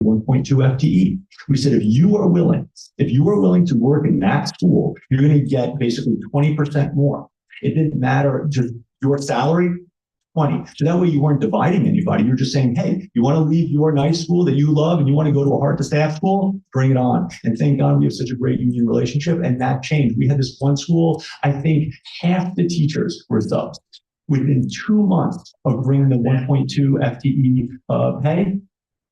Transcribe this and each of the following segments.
1.2 FTE. We said, if you are willing to work in that school, you're going to get basically 20% more. It didn't matter just your salary, 20. So that way you weren't dividing anybody. You're just saying, hey, you want to leave your nice school that you love and you want to go to a hard to staff school, bring it on. And thank God we have such a great union relationship. And that changed. We had this one school, I think half the teachers were subs. Within 2 months of bringing the 1.2 FTE pay,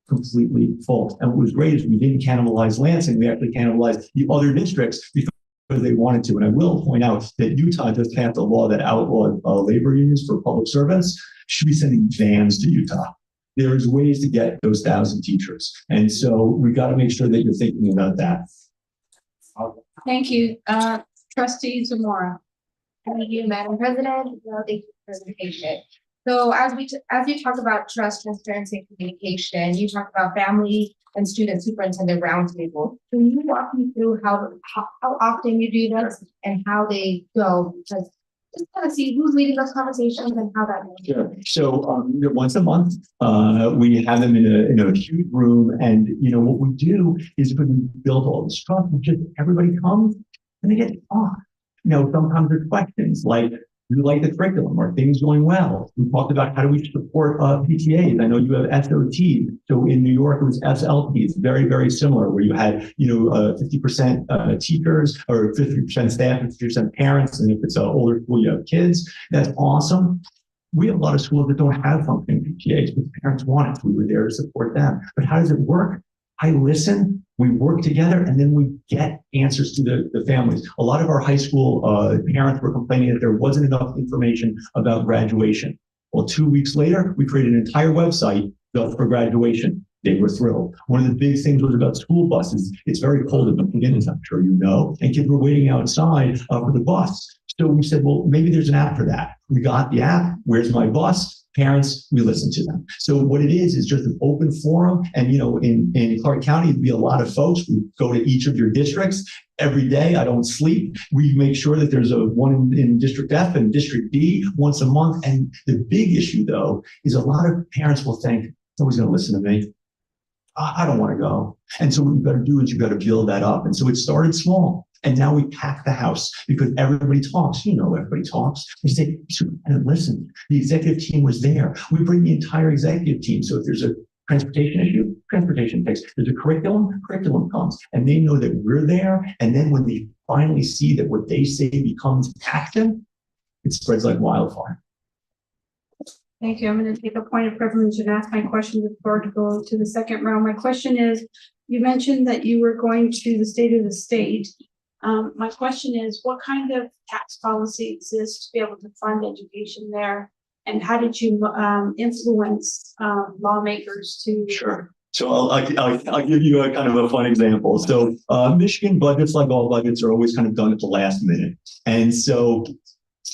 completely full. And what was great is we didn't cannibalize Lansing. We actually cannibalized the other districts because they wanted to. And I will point out that Utah just passed a law that outlawed labor unions for public servants. Should be sending vans to Utah. There's ways to get those 1,000 teachers. And so we got to make sure that you're thinking about that. Thank you. Trustee Zamora. Thank you, Madam President. Well, thank you for the presentation. So as you talk about trust, transparency, and communication, you talk about family and student superintendent roundtable. Can you walk me through how often you do this and how they go? Because just kind of see who's leading those conversations and how that goes. Sure. So once a month, we have them in a huge room, and what we do is we build all this trust. Just everybody comes and they get talk. Sometimes there's questions like, do you like the curriculum? Are things going well? We talked about how do we support PTAs. I know you have SOT. So in New York, it was SLPs, very, very similar, where you had, 50% teachers or 50% staff, 50% parents. And if it's an older school, you have kids. That's awesome. We have a lot of schools that don't have functioning PTAs, but the parents want it. We were there to support them. But how does it work? I listen, we work together, and then we get answers to the families. A lot of our high school parents were complaining that there wasn't enough information about graduation. Well, 2 weeks later, we created an entire website built for graduation. They were thrilled. One of the big things was about school buses. It's very cold in the beginning, I'm sure you know, and kids were waiting outside for the bus. So we said, well, maybe there's an app for that. We got the app. Where's my bus? Parents, we listen to them. So what it is just an open forum. And, in Clark County, it'd be a lot of folks. We go to each of your districts every day. I don't sleep. We make sure that there's one in District F and District D once a month. And the big issue, though, is a lot of parents will think, nobody's going to listen to me. I don't want to go. And so what you've got to do is you've got to build that up. And so it started small. And now we pack the house because everybody talks. Everybody talks. We say, and listen, the executive team was there. We bring the entire executive team. So if there's a transportation issue, transportation takes. There's a curriculum comes. And they know that we're there. And then when they finally see that what they say becomes action, it spreads like wildfire. Thank you. I'm going to take a point of privilege and ask my question before to go to the second round. My question is, you mentioned that you were going to the state of the state. My question is, what kind of tax policy exists to be able to fund education there? And how did you influence lawmakers to? Sure. So I'll give you a kind of a fun example. So Michigan budgets, like all budgets, are always kind of done at the last minute. And so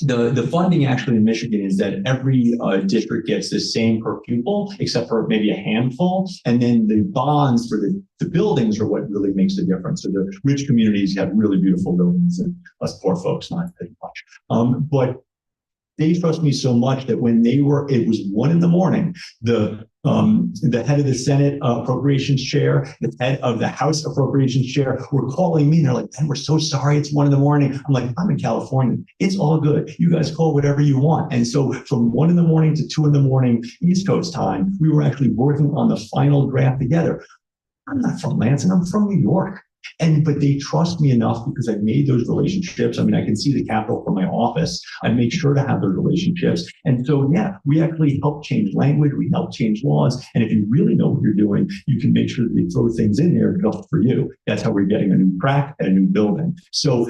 the funding actually in Michigan is that every district gets the same per pupil, except for maybe a handful. And then the bonds for the buildings are what really makes the difference. So the rich communities have really beautiful buildings, and us poor folks not as much. But they trust me so much that when it was 1 a.m, the head of the Senate Appropriations Chair, the head of the House Appropriations Chair were calling me. And they're like, "Ben, we're so sorry. It's 1 a.m. I'm like, I'm in California. It's all good. You guys call whatever you want. And so from 1 a.m. to 2 a.m. East Coast time, we were actually working on the final draft together. I'm not from Lansing. I'm from New York. But they trust me enough because I've made those relationships. I mean, I can see the Capitol from my office. I make sure to have those relationships. And so, yeah, we actually help change language. We help change laws. And if you really know what you're doing, you can make sure that they throw things in there just for you. That's how we're getting a new crack at a new building. So,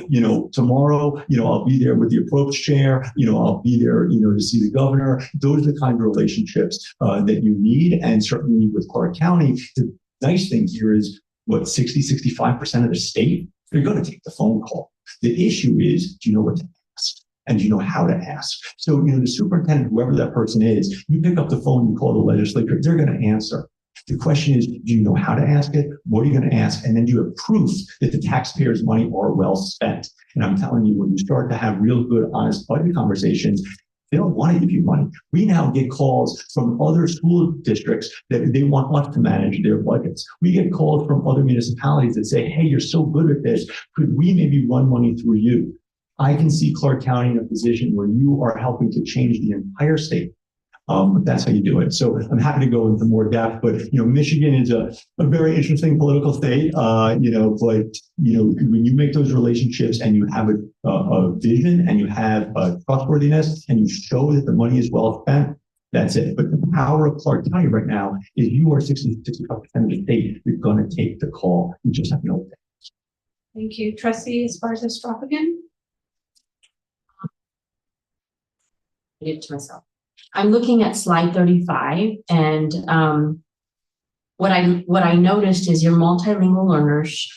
tomorrow, I'll be there with the approach chair. I'll be there, to see the governor. Those are the kind of relationships that you need. And certainly with Clark County, the nice thing here is, 65% of the state, they're going to take the phone call. The issue is, do you know what to ask? And do you know how to ask? So, the superintendent, whoever that person is, you pick up the phone, you call the legislature, they're going to answer. The question is, do you know how to ask it? What are you going to ask? And then do you have proof that the taxpayers' money are well spent? And I'm telling you, when you start to have real good, honest budget conversations, They don't want to give you money. We now get calls from other school districts that they want us to manage their budgets. We get calls from other municipalities that say, hey, you're so good at this. Could we maybe run money through you? I can see Clark County in a position where you are helping to change the entire state. That's how you do it. So I'm happy to go into more depth, but Michigan is a very interesting political state. But when you make those relationships and you have a vision and you have trustworthiness and you show that the money is well spent, that's it. But the power of Clark County right now is you are 65% of the state. You're going to take the call. You just have to know that. Thank you. Trustee Esparza-Strophigan? I did it to myself. I'm looking at slide 35, and what I noticed is your multilingual learners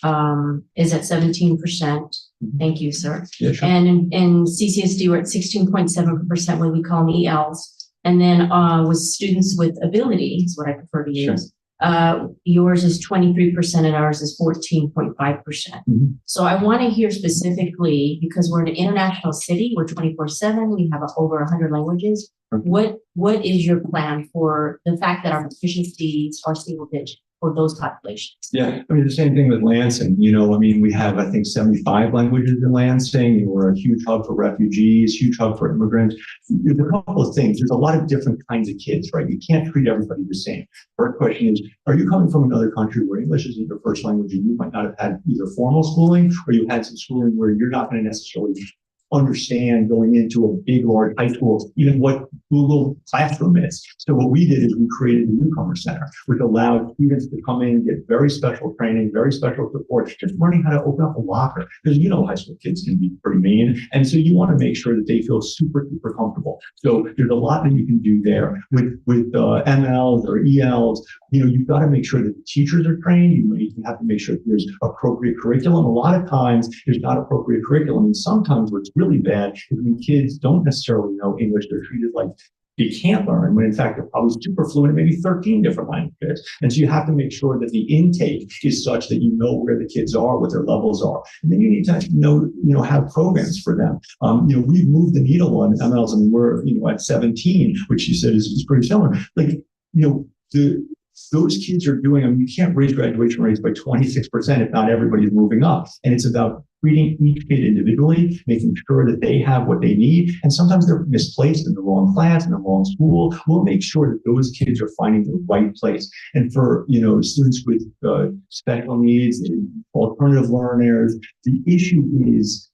is at 17%. Thank you, sir. Yeah, sure. And in CCSD, we're at 16.7%, what we call ELs. And then with students with ability, is what I prefer to use. Sure. Yours is 23% and ours is 14.5%. So I want to hear specifically, because we're an international city, we're 24/7, we have over 100 languages. What is your plan for the fact that our proficiencies are single digit for those populations? Yeah, I mean, the same thing with Lansing. We have, I think, 75 languages in Lansing. We're a huge hub for refugees, huge hub for immigrants. There's a couple of things. There's a lot of different kinds of kids, right? You can't treat everybody the same. First question is, are you coming from another country where English isn't your first language and you might not have had either formal schooling, or you had some schooling where you're not going to necessarily understand going into a big, large high school, even what Google Classroom is. So what we did is we created a newcomer center, which allowed students to come in, get very special training, very special support, just learning how to open up a locker. Because high school kids can be pretty mean. And so you want to make sure that they feel super, super comfortable. So there's a lot that you can do there with MLs or ELs. You've got to make sure that the teachers are trained. You have to make sure that there's appropriate curriculum. A lot of times there's not appropriate curriculum. And sometimes what's really bad is when kids don't necessarily know English, they're treated like they can't learn, when in fact they're probably super fluent in maybe 13 different languages. And so you have to make sure that the intake is such that you know where the kids are, what their levels are. And then you need to have programs for them. We've moved the needle on MLs, and we're, at 17, which you said is pretty similar. Those kids are doing, you can't raise graduation rates by 26% if not everybody's moving up. And it's about treating each kid individually, making sure that they have what they need. And sometimes they're misplaced in the wrong class, in the wrong school. We'll make sure that those kids are finding the right place. And for, students with special needs, alternative learners, the issue is,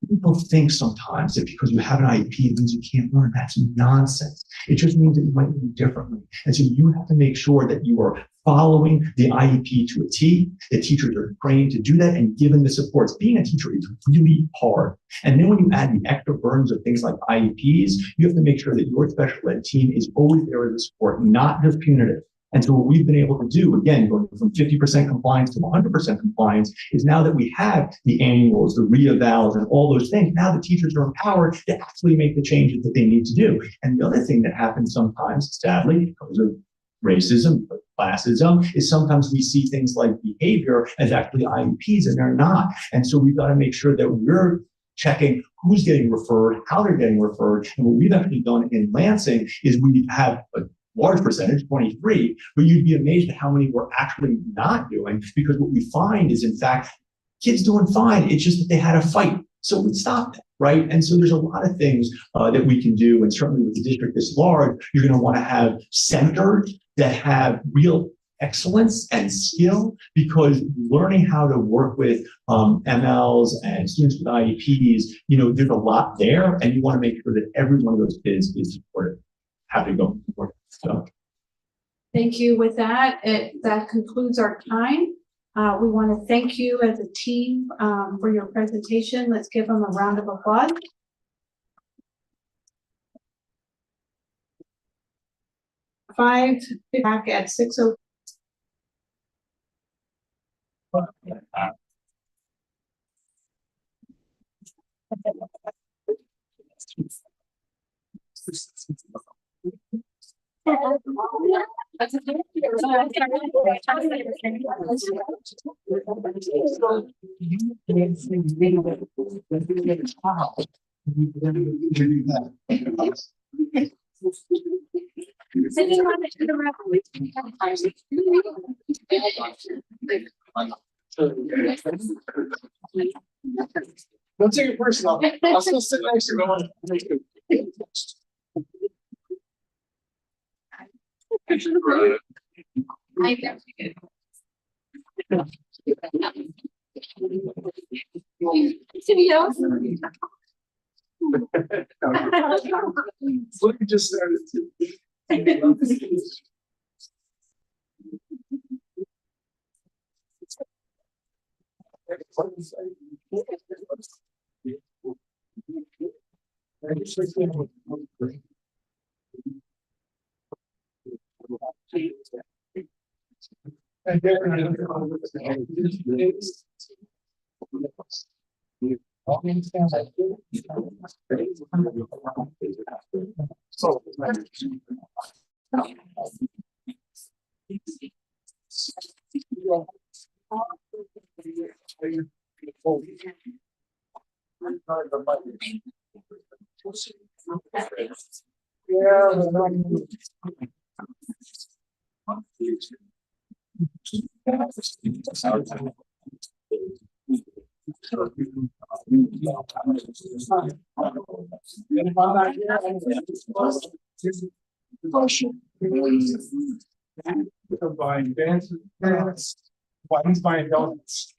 people think sometimes that because you have an IEP, it means you can't learn. That's nonsense. It just means that you might learn differently. And so you have to make sure that you are following the IEP to a T. The teachers are trained to do that and given the supports. Being a teacher is really hard. And then when you add the extra burdens of things like IEPs, you have to make sure that your special ed team is always there as a support, not just punitive. And so what we've been able to do, again, going from 50% compliance to 100% compliance, is now that we have the annuals, the re-evals, and all those things, now the teachers are empowered to actually make the changes that they need to do. And the other thing that happens sometimes, sadly, because of racism, classism, is sometimes we see things like behavior as actually IEPs, and they're not. And so we've got to make sure that we're checking who's getting referred, how they're getting referred. And what we've actually done in Lansing is we have a large percentage, 23, but you'd be amazed at how many we're actually not doing, because what we find is, in fact, kids doing fine. It's just that they had a fight. So we stopped it, right? And so there's a lot of things that we can do. And certainly with the district this large, you're going to want to have centers that have real excellence and skill, because learning how to work with MLs and students with IEPs, there's a lot there, and you want to make sure that every one of those kids is supported. Happy to go forward. So. Thank you. With that, that concludes our time. We want to thank you as a team for your presentation. Let's give them a round of applause. Back at 6:00. Don't take it personal. I'll still sit next to you. Look, you just started. Buying dances, why he's buying donuts.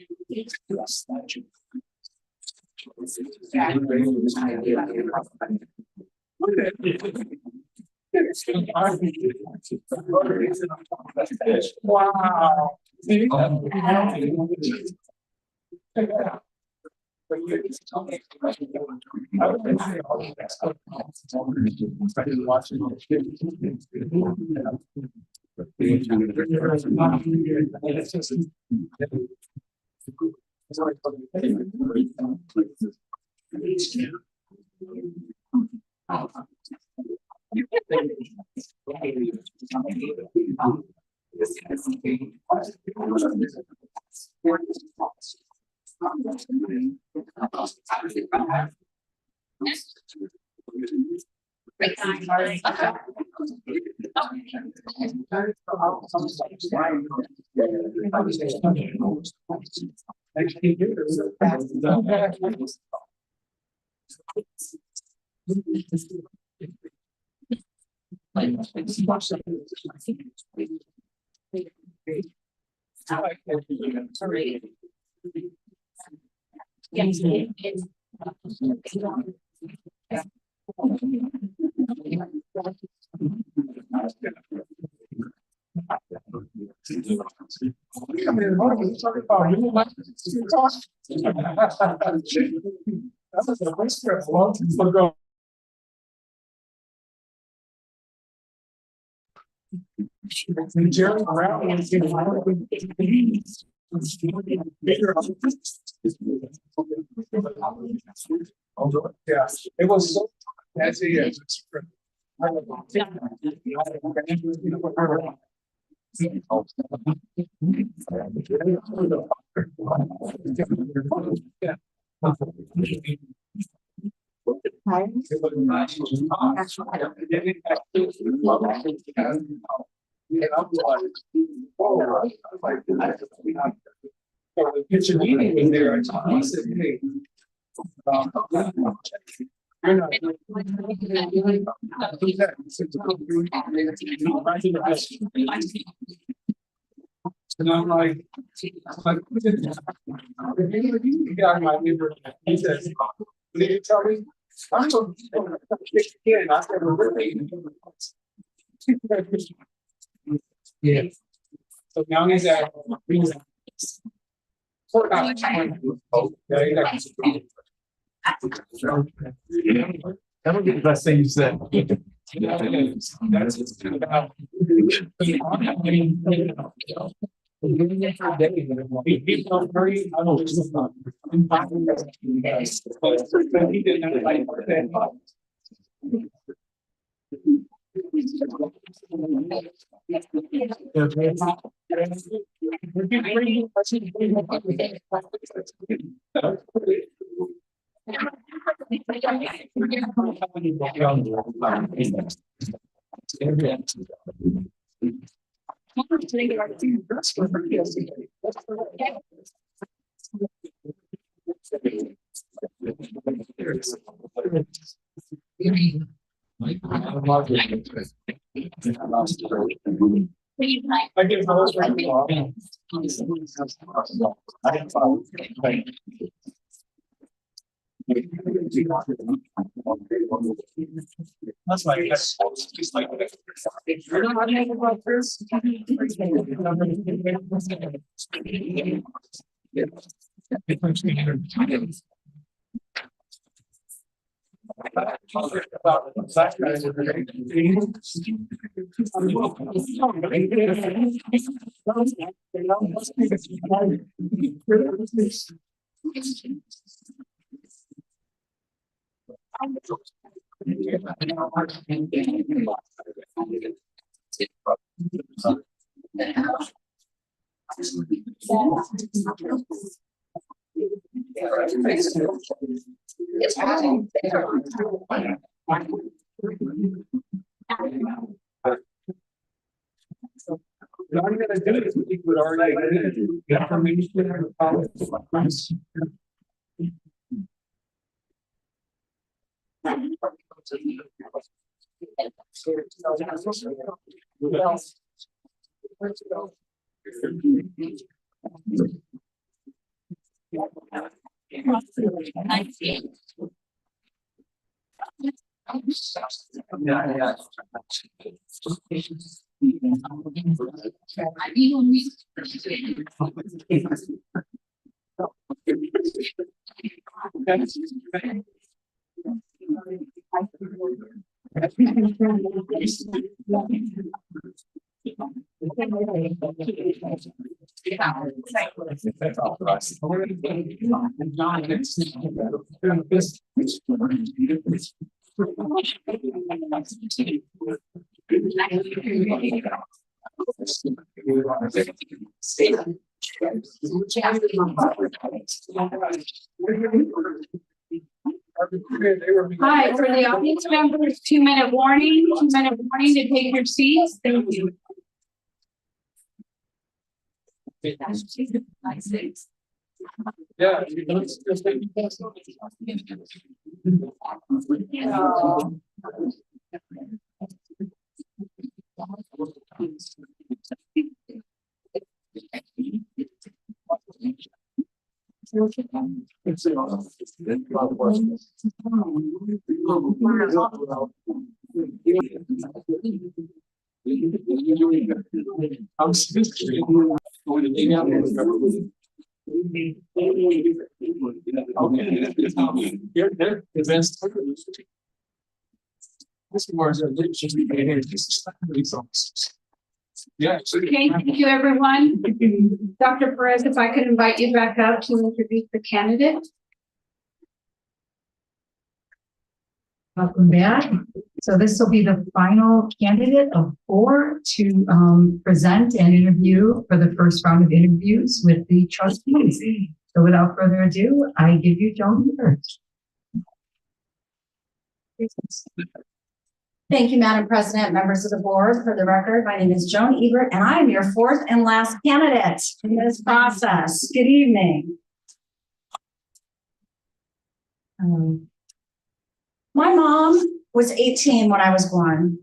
Wow. Jerry around and yeah, it was so that's a yes. Kitchen meeting in there. I said, hey. You're not. And I'm like, you got my neighbor. He says, did you tell me? I'm so kid. I said, we're really. Yeah. So now he's at. That would be the best thing you said. That's about. People hurry. I don't he didn't like That's like, that's just like. You're not having about this. Not even gonna do it, we would already. Hi, for the audience members, 2-minute warning, 2-minute warning to take your seats. Thank you. Yeah. Yeah. Okay, thank you, everyone. Dr. Perez, if I could invite you back up to introduce the candidate. Welcome back. So this will be the final candidate of 4 to present and interview for the first round of interviews with the trustees. So without further ado, I give you Joan first. Thank you, Madam President, members of the board. For the record, my name is Joan Ebert, and I am your 4th and last candidate in this process. Good evening. My mom was 18 when I was born.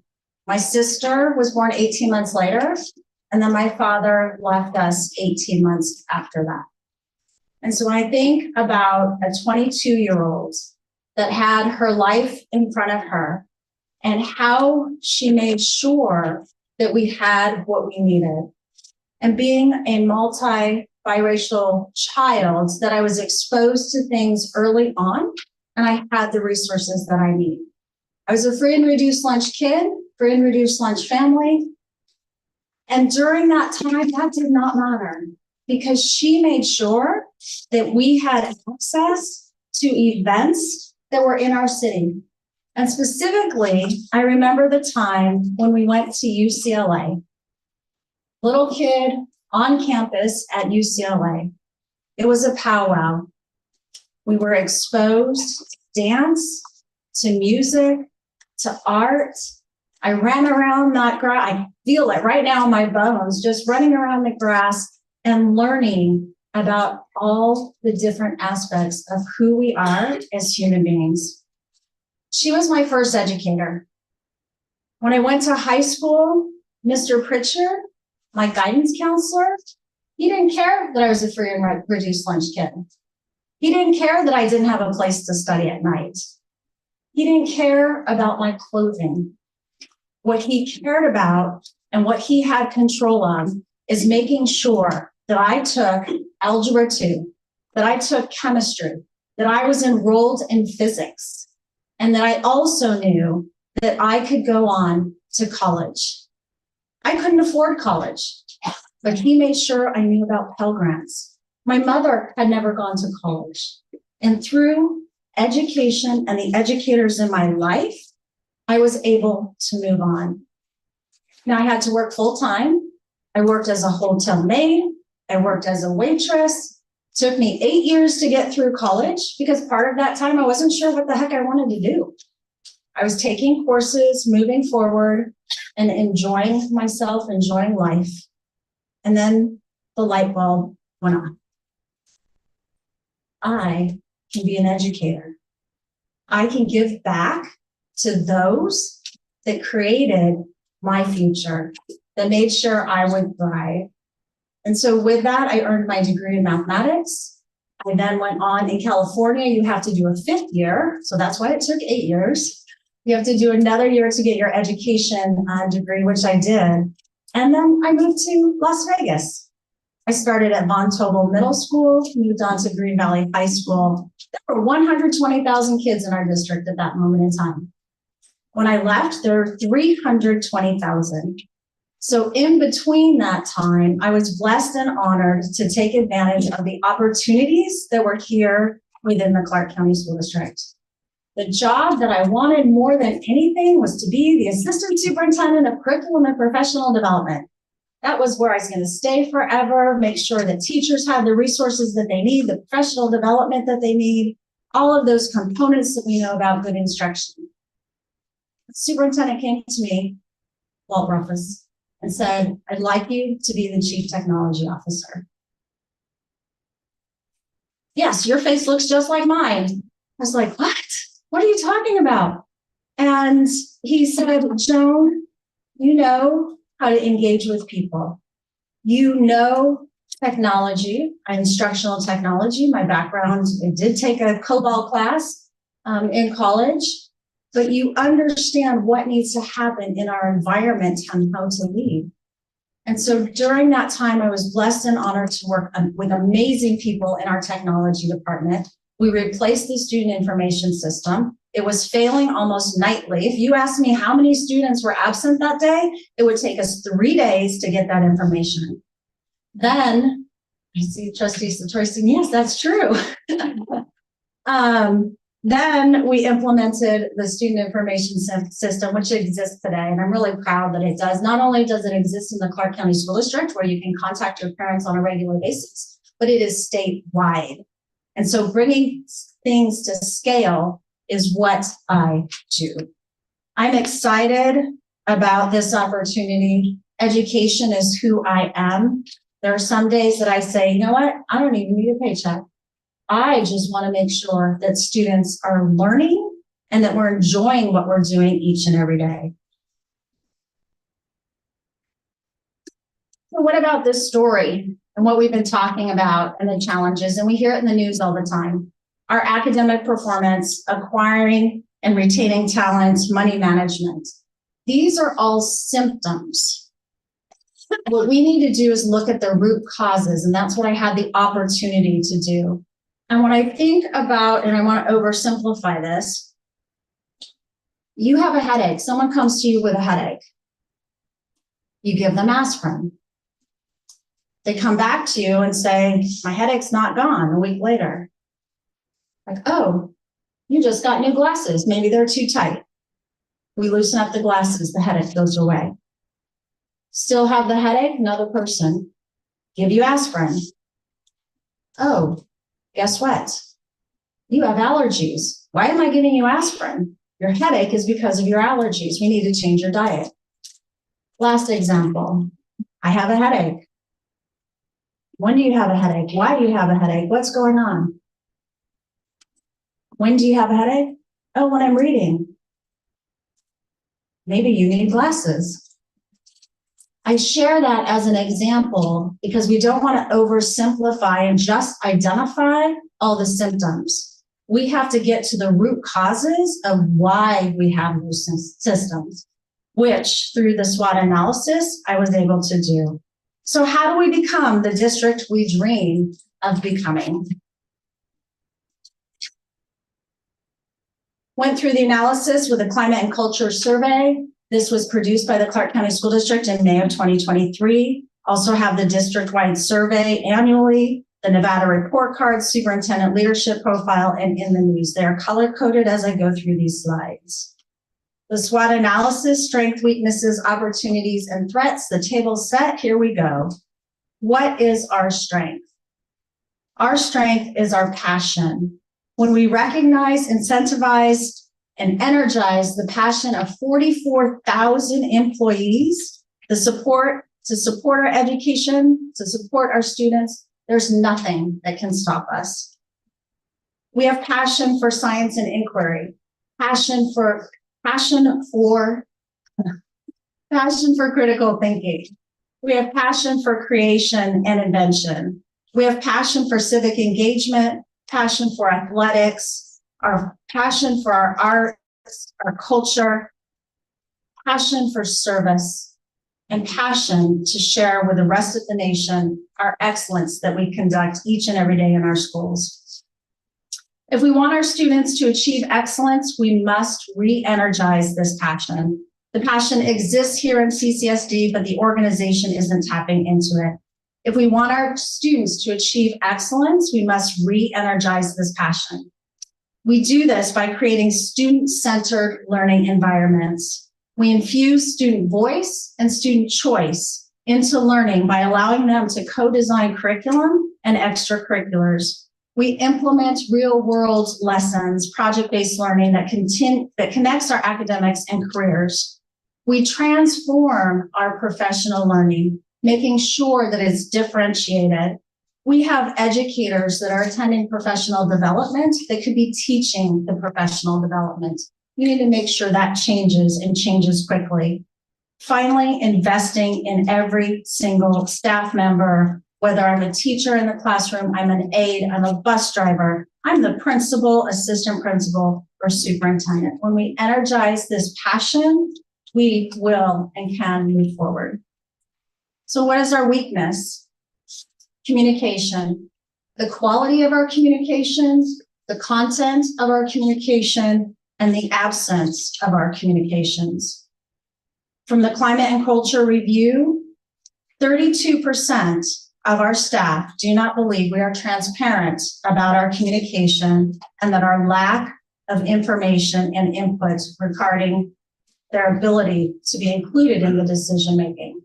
My sister was born 18 months later, and then my father left us 18 months after that. And so when I think about a 22-year-old that had her life in front of her, and how she made sure that we had what we needed. And being a multi-biracial child, that I was exposed to things early on, and I had the resources that I need. I was a free and reduced lunch kid, free and reduced lunch family. And during that time, that did not matter, because she made sure that we had access to events that were in our city. And specifically, I remember the time when we went to UCLA. Little kid on campus at UCLA. It was a powwow. We were exposed dance to music to art. I ran around that grass. I feel it right now in my bones, just running around the grass and learning about all the different aspects of who we are as human beings. She was my first educator. When I went to high school, Mr. Pritchard, my guidance counselor, he didn't care that I was a free and reduced lunch kid. He didn't care that I didn't have a place to study at night. He didn't care about my clothing. What he cared about and what he had control of is making sure that I took Algebra 2, that I took chemistry, that I was enrolled in physics, and that I also knew that I could go on to college. I couldn't afford college, but he made sure I knew about Pell Grants. My mother had never gone to college. And through education and the educators in my life, I was able to move on. Now I had to work full time. I worked as a hotel maid. I worked as a waitress. Took me 8 years to get through college because part of that time I wasn't sure what the heck I wanted to do. I was taking courses, moving forward, and enjoying myself, enjoying life. And then the light bulb went on. I can be an educator. I can give back to those that created my future, that made sure I would thrive. And so with that, I earned my degree in mathematics. I then went on in California, you have to do a 5th year. So that's why it took 8 years. You have to do another year to get your education degree, which I did. And then I moved to Las Vegas. I started at Von Tobel Middle School, moved on to Green Valley High School. There were 120,000 kids in our district at that moment in time. When I left, there were 320,000. So in between that time, I was blessed and honored to take advantage of the opportunities that were here within the Clark County School District. The job that I wanted more than anything was to be the Assistant Superintendent of Curriculum and Professional Development. That was where I was going to stay forever, make sure that teachers have the resources that they need, the professional development that they need, all of those components that we know about good instruction. The superintendent came to me, Walt Ruffus, and said, I'd like you to be the Chief Technology Officer. Yes, your face looks just like mine. I was like, what? What are you talking about? And he said, Joan, you know how to engage with people. You know technology, instructional technology. My background, I did take a COBOL class in college, but you understand what needs to happen in our environment and how to lead. And so during that time, I was blessed and honored to work with amazing people in our technology department. We replaced the student information system. It was failing almost nightly. If you asked me how many students were absent that day, it would take us 3 days to get that information. Then, I see Trustee Satori saying, yes, that's true. Then we implemented the student information system, which exists today. And I'm really proud that it does. Not only does it exist in the Clark County School District, where you can contact your parents on a regular basis, but it is statewide. And so bringing things to scale is what I do. I'm excited about this opportunity. Education is who I am. There are some days that I say, you know what? I don't even need a paycheck. I just want to make sure that students are learning and that we're enjoying what we're doing each and every day. So what about this story and what we've been talking about and the challenges? And we hear it in the news all the time. Our academic performance, acquiring and retaining talent, money management. These are all symptoms. What we need to do is look at the root causes, and that's what I had the opportunity to do. And when I think about, and I want to oversimplify this, you have a headache. Someone comes to you with a headache. You give them aspirin. They come back to you and say, my headache's not gone a week later. Like, oh, you just got new glasses. Maybe they're too tight. We loosen up the glasses, the headache goes away. Still have the headache, another person. Give you aspirin. Oh, guess what? You have allergies. Why am I giving you aspirin? Your headache is because of your allergies. We need to change your diet. Last example, I have a headache. When do you have a headache? Why do you have a headache? What's going on? When do you have a headache? Oh, when I'm reading. Maybe you need glasses. I share that as an example because we don't want to oversimplify and just identify all the symptoms. We have to get to the root causes of why we have those systems, which through the SWOT analysis, I was able to do. So how do we become the district we dream of becoming? Went through the analysis with a climate and culture survey. This was produced by the Clark County School District in May of 2023. Also have the district-wide survey annually, the Nevada report card, superintendent leadership profile, and in the news. They are color-coded as I go through these slides. The SWOT analysis, strengths, weaknesses, opportunities, and threats. The table's set, here we go. What is our strength? Our strength is our passion. When we recognize, incentivize, and energize the passion of 44,000 employees, to support our education, to support our students, there's nothing that can stop us. We have passion for science and inquiry, passion for critical thinking. We have passion for creation and invention. We have passion for civic engagement, passion for athletics, our passion for our arts, our culture, passion for service, and passion to share with the rest of the nation our excellence that we conduct each and every day in our schools. If we want our students to achieve excellence, we must re-energize this passion. The passion exists here in CCSD, but the organization isn't tapping into it. If we want our students to achieve excellence, we must re-energize this passion. We do this by creating student-centered learning environments. We infuse student voice and student choice into learning by allowing them to co-design curriculum and extracurriculars. We implement real-world lessons, project-based learning that connects our academics and careers. We transform our professional learning, making sure that it's differentiated. We have educators that are attending professional development that could be teaching the professional development. We need to make sure that changes and changes quickly. Finally, investing in every single staff member, whether I'm a teacher in the classroom, I'm an aide, I'm a bus driver, I'm the principal, assistant principal, or superintendent. When we energize this passion, we will and can move forward. So what is our weakness? Communication. The quality of our communication, the content of our communication, and the absence of our communications. From the Climate and Culture Review, 32% of our staff do not believe we are transparent about our communication and that our lack of information and input regarding their ability to be included in the decision-making.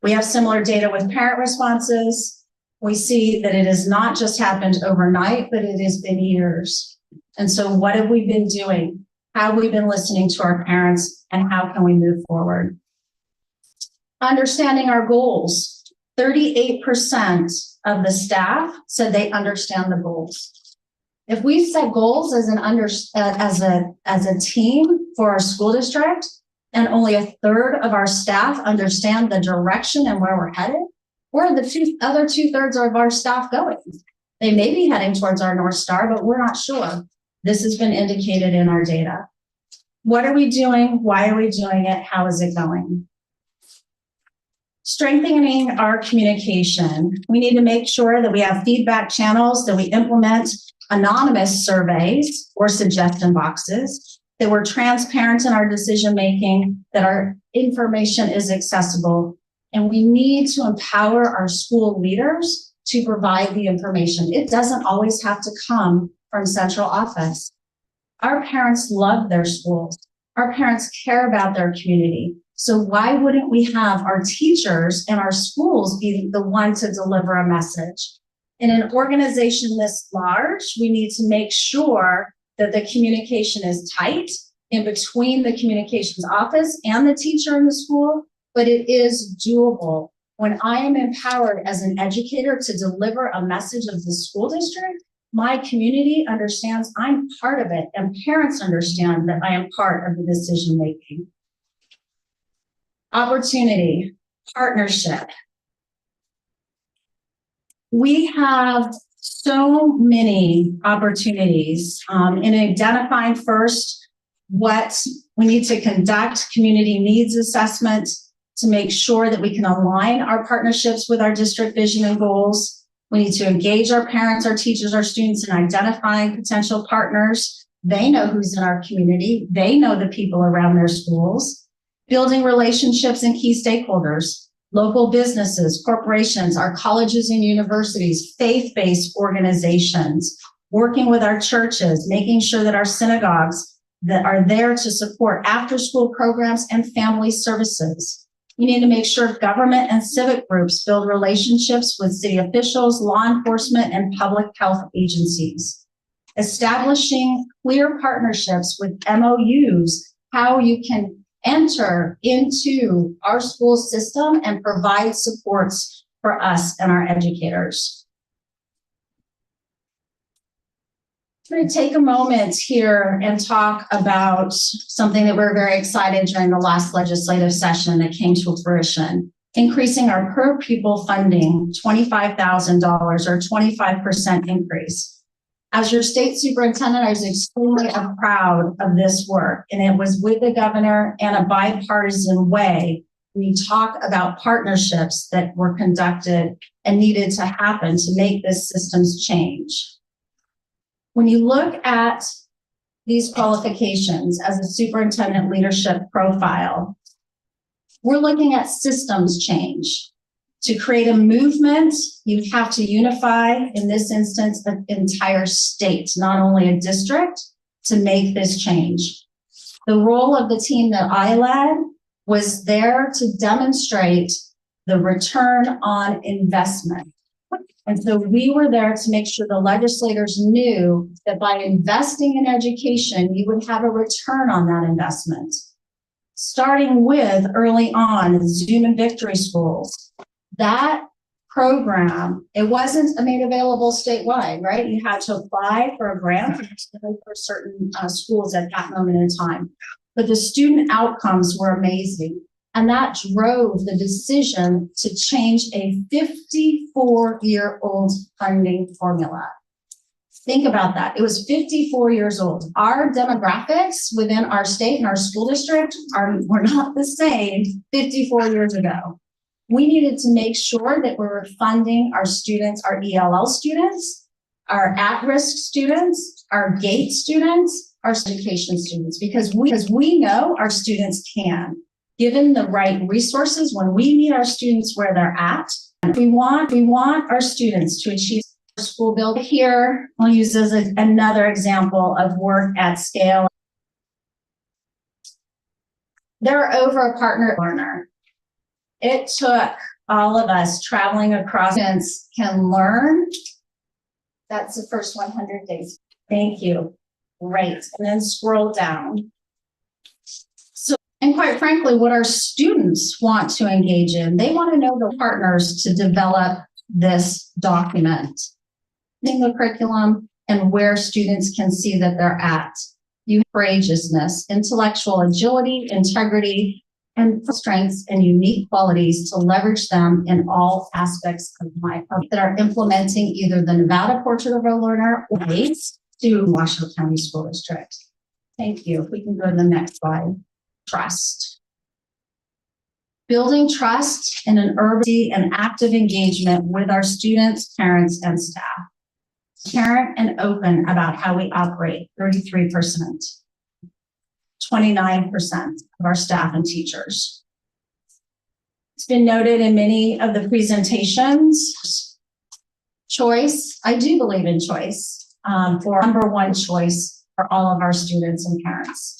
We have similar data with parent responses. We see that it has not just happened overnight, but it has been years. And so what have we been doing? How have we been listening to our parents, and how can we move forward? Understanding our goals. 38% of the staff said they understand the goals. If we set goals as a team for our school district, and only a third of our staff understand the direction and where we're headed, where are the other 2/3 of our staff going? They may be heading towards our North Star, but we're not sure. This has been indicated in our data. What are we doing? Why are we doing it? How is it going? Strengthening our communication. We need to make sure that we have feedback channels, that we implement anonymous surveys or suggestion boxes, that we're transparent in our decision-making, that our information is accessible, and we need to empower our school leaders to provide the information. It doesn't always have to come from central office. Our parents love their schools. Our parents care about their community. So why wouldn't we have our teachers and our schools be the one to deliver a message? In an organization this large, we need to make sure that the communication is tight in between the communications office and the teacher in the school, but it is doable. When I am empowered as an educator to deliver a message of the school district, my community understands I'm part of it, and parents understand that I am part of the decision making. Opportunity, partnership. We have so many opportunities in identifying first what we need to conduct community needs assessment to make sure that we can align our partnerships with our district vision and goals. We need to engage our parents, our teachers, our students in identifying potential partners. They know who's in our community. They know the people around their schools. Building relationships and key stakeholders, local businesses, corporations, our colleges and universities, faith-based organizations, working with our churches, making sure that our synagogues that are there to support after-school programs and family services. We need to make sure government and civic groups build relationships with city officials, law enforcement, and public health agencies. Establishing clear partnerships with MOUs, how you can enter into our school system and provide supports for us and our educators. I'm going to take a moment here and talk about something that we're very excited during the last legislative session that came to fruition, increasing our per pupil funding $25,000 or 25% increase. As your state superintendent, I was extremely proud of this work, and it was with the governor in a bipartisan way. We talk about partnerships that were conducted and needed to happen to make this system's change. When you look at these qualifications as a superintendent leadership profile, we're looking at systems change. To create a movement, you have to unify, in this instance, the entire state, not only a district, to make this change. The role of the team that I led was there to demonstrate the return on investment. And so we were there to make sure the legislators knew that by investing in education, you would have a return on that investment. Starting with early on, Zoom and Victory schools. That program, it wasn't made available statewide, right? You had to apply for a grant for certain schools at that moment in time. But the student outcomes were amazing. And that drove the decision to change a 54-year-old funding formula. Think about that. It was 54 years old. Our demographics within our state and our school district were not the same 54 years ago. We needed to make sure that we were funding our students, our ELL students, our at-risk students, our GATE students, our education students, because we know our students can. Given the right resources, when we meet our students where they're at, we want our students to achieve school build. Here, I'll use as another example of work at scale. They're over a partner learner. It took all of us traveling across. Students can learn. That's the first 100 days. Thank you. Great. And then scroll down. And quite frankly, what our students want to engage in, they want to know the partners to develop this document. The curriculum and where students can see that they're at. You have courageousness, intellectual agility, integrity, and strengths and unique qualities to leverage them in all aspects of life that are implementing either the Nevada Portrait of a Learner or ways to Washoe County School District. Thank you. If we can go to the next slide. Trust. Building trust in an urban and active engagement with our students, parents, and staff. Transparent and open about how we operate, 33%. 29% of our staff and teachers. It's been noted in many of the presentations. Choice, I do believe in choice for number one choice for all of our students and parents.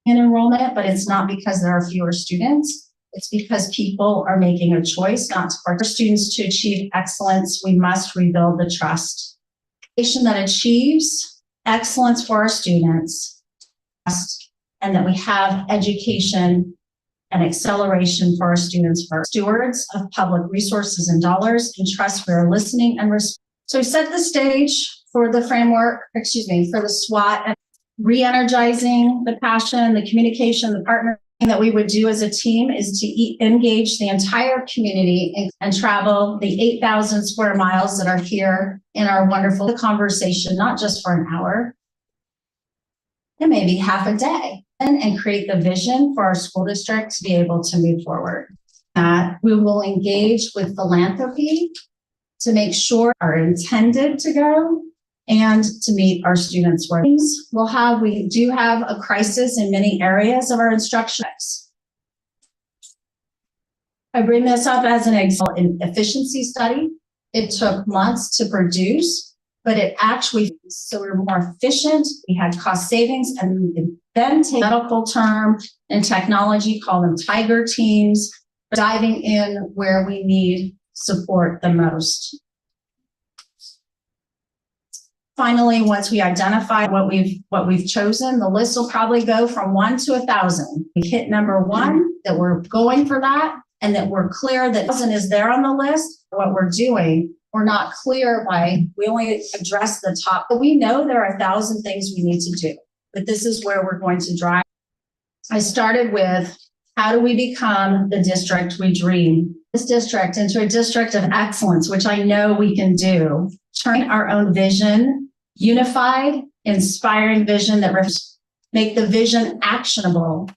In enrollment, but it's not because there are fewer students. It's because people are making a choice not to for students to achieve excellence. We must rebuild the trust. Education that achieves excellence for our students, and that we have education and acceleration for our students, for stewards of public resources and dollars, and trust we are listening and responding. So we set the stage for the framework, for the SWOT, and re-energizing the passion, the communication, the partnering that we would do as a team is to engage the entire community and travel the 8,000 square miles that are here in our wonderful conversation, not just for an hour, and maybe half a day, and create the vision for our school district to be able to move forward. We will engage with philanthropy to make sure are intended to go and to meet our students' where we do have a crisis in many areas of our instruction. I bring this up as an example in efficiency study. It took months to produce, but it actually, so we were more efficient. We had cost savings, and we can then take a medical term and technology, call them tiger teams, diving in where we need support the most. Finally, once we identify what we've chosen, the list will probably go from 1 to 1,000. We hit number 1, that we're going for that, and that we're clear that 1,000 is there on the list. What we're doing, we're not clear why we only address the top, but we know there are 1,000 things we need to do. But this is where we're going to drive. I started with, how do we become the district we dream? This district into a district of excellence, which I know we can do. Turn our own vision, unified, inspiring vision that make the vision actionable.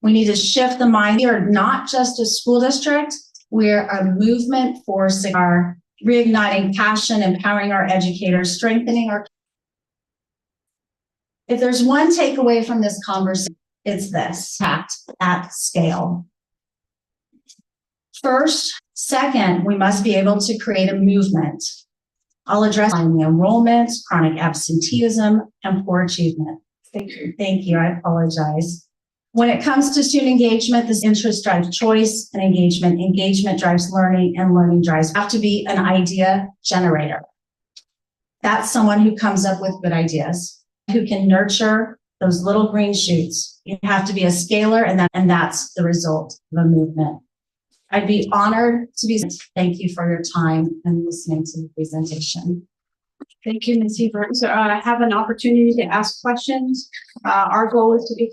We need to shift the mind. We are not just a school district. We're a movement for our reigniting passion, empowering our educators, strengthening our. If there's one takeaway from this conversation, it's this: impact at scale. First, second, we must be able to create a movement. I'll address enrollment, chronic absenteeism, and poor achievement. Thank you. I apologize. When it comes to student engagement, this interest drives choice and engagement. Engagement drives learning, and learning drives. Have to be an idea generator. That's someone who comes up with good ideas, who can nurture those little green shoots. You have to be a scaler, and that's the result of a movement. I'd be honored to be. Thank you for your time and listening to the presentation. Thank you, Ms. Hebert. So I have an opportunity to ask questions. Our goal is to be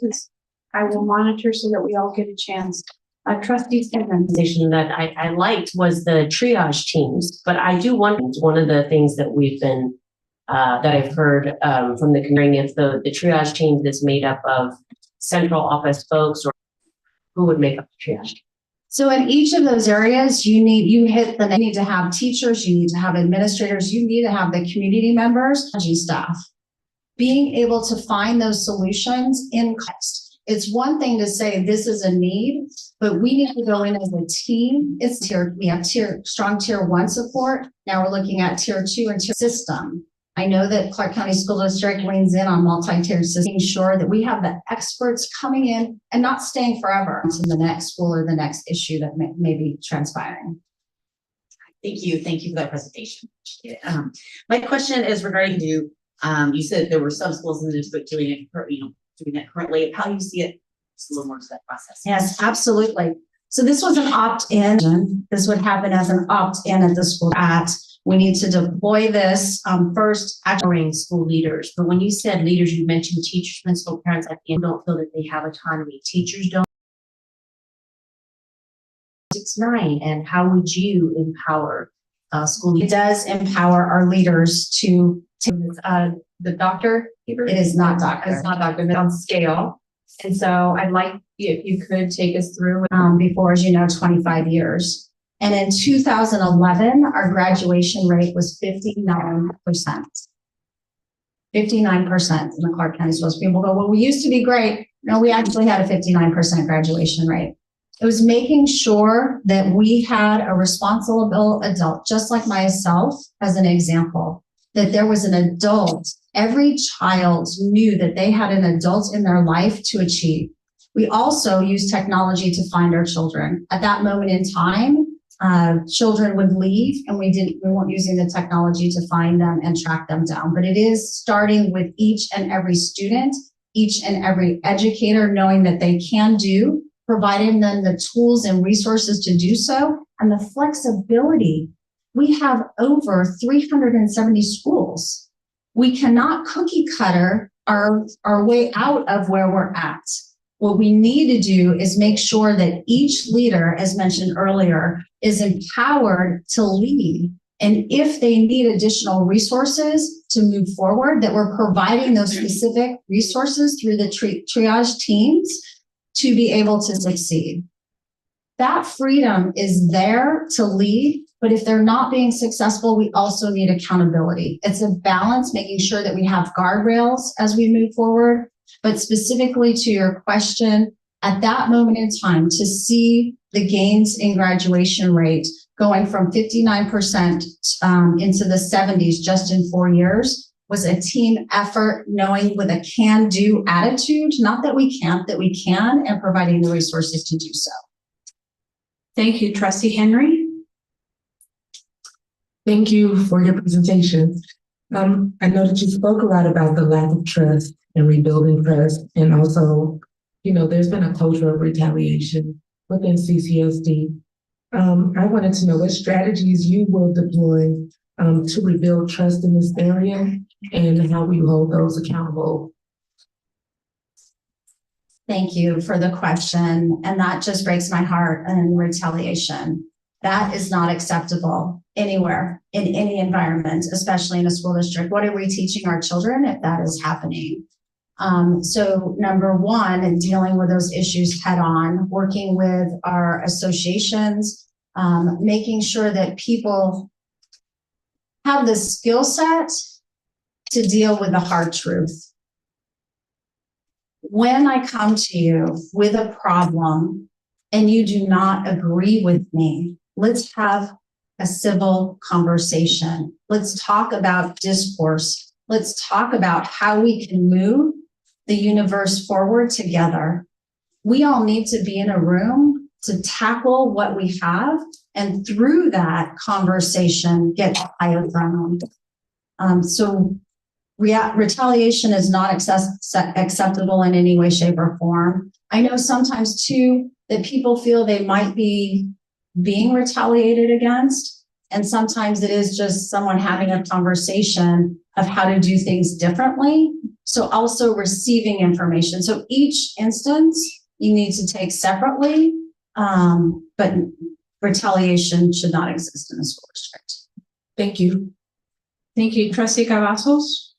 I will monitor so that we all get a chance. Trustees, Organization that I liked was the triage teams, but I do wonder, one of the things that we've been that I've heard from the community, if the triage team is made up of central office folks, or who would make up the triage team? So in each of those areas, you need to have teachers, you need to have administrators, you need to have the community members, staff. Being able to find those solutions in context. It's one thing to say this is a need, but we need to go in as a team. We have strong tier 1 support. Now we're looking at tier 2 and tier system. I know that Clark County School District leans in on multi-tiered systems, making sure that we have the experts coming in and not staying forever into the next school or the next issue that may be transpiring. Thank you. Thank you for that presentation. My question is regarding you said there were some schools in the district doing it currently. How do you see it? Just a little more to that process. Yes, absolutely. So this was an opt-in. This would happen as an opt-in at the school. We need to deploy this first. Acting school leaders, but when you said leaders, you mentioned teachers, principal, parents. At the end, don't feel that they have autonomy. Teachers don't. 6-9, and how would you empower school leaders? It does empower our leaders to. the doctor. It is not doctor. It's not doctor, but on scale. And so I'd like if you could take us through. Before, as you know, 25 years. And in 2011, our graduation rate was 59%. 59% in the Clark County schools. People go, well, we used to be great. No, we actually had a 59% graduation rate. It was making sure that we had a responsible adult, just like myself, as an example, that there was an adult. Every child knew that they had an adult in their life to achieve. We also use technology to find our children. At that moment in time, children would leave and we weren't using the technology to find them and track them down. But it is starting with each and every student, each and every educator knowing that they can do, providing them the tools and resources to do so, and the flexibility. We have over 370 schools. We cannot cookie cutter our way out of where we're at. What we need to do is make sure that each leader, as mentioned earlier, is empowered to lead. And if they need additional resources to move forward, that we're providing those specific resources through the triage teams to be able to succeed. That freedom is there to lead, but if they're not being successful, we also need accountability. It's a balance, making sure that we have guardrails as we move forward. But specifically to your question, at that moment in time, to see the gains in graduation rate going from 59% into the 70s just in 4 years was a team effort, knowing with a can-do attitude, not that we can't, that we can, and providing the resources to do so. Thank you, Trustee Henry. Thank you for your presentation. I know that you spoke a lot about the lack of trust and rebuilding trust, and also, there's been a culture of retaliation within CCSD. I wanted to know what strategies you will deploy to rebuild trust in this area and how we hold those accountable. Thank you for the question. And that just breaks my heart. And retaliation, that is not acceptable anywhere in any environment, especially in a school district. What are we teaching our children if that is happening? So number one, in dealing with those issues head on, working with our associations, making sure that people have the skill set to deal with the hard truth. When I come to you with a problem and you do not agree with me, let's have a civil conversation. Let's talk about discourse. Let's talk about how we can move the universe forward together. We all need to be in a room to tackle what we have, and through that conversation, get higher ground. So retaliation is not acceptable in any way, shape, or form. I know sometimes too that people feel they might be being retaliated against, and sometimes it is just someone having a conversation of how to do things differently. So also receiving information. So each instance you need to take separately, but retaliation should not exist in the school district. Thank you. Thank you, Trustee Cavazos.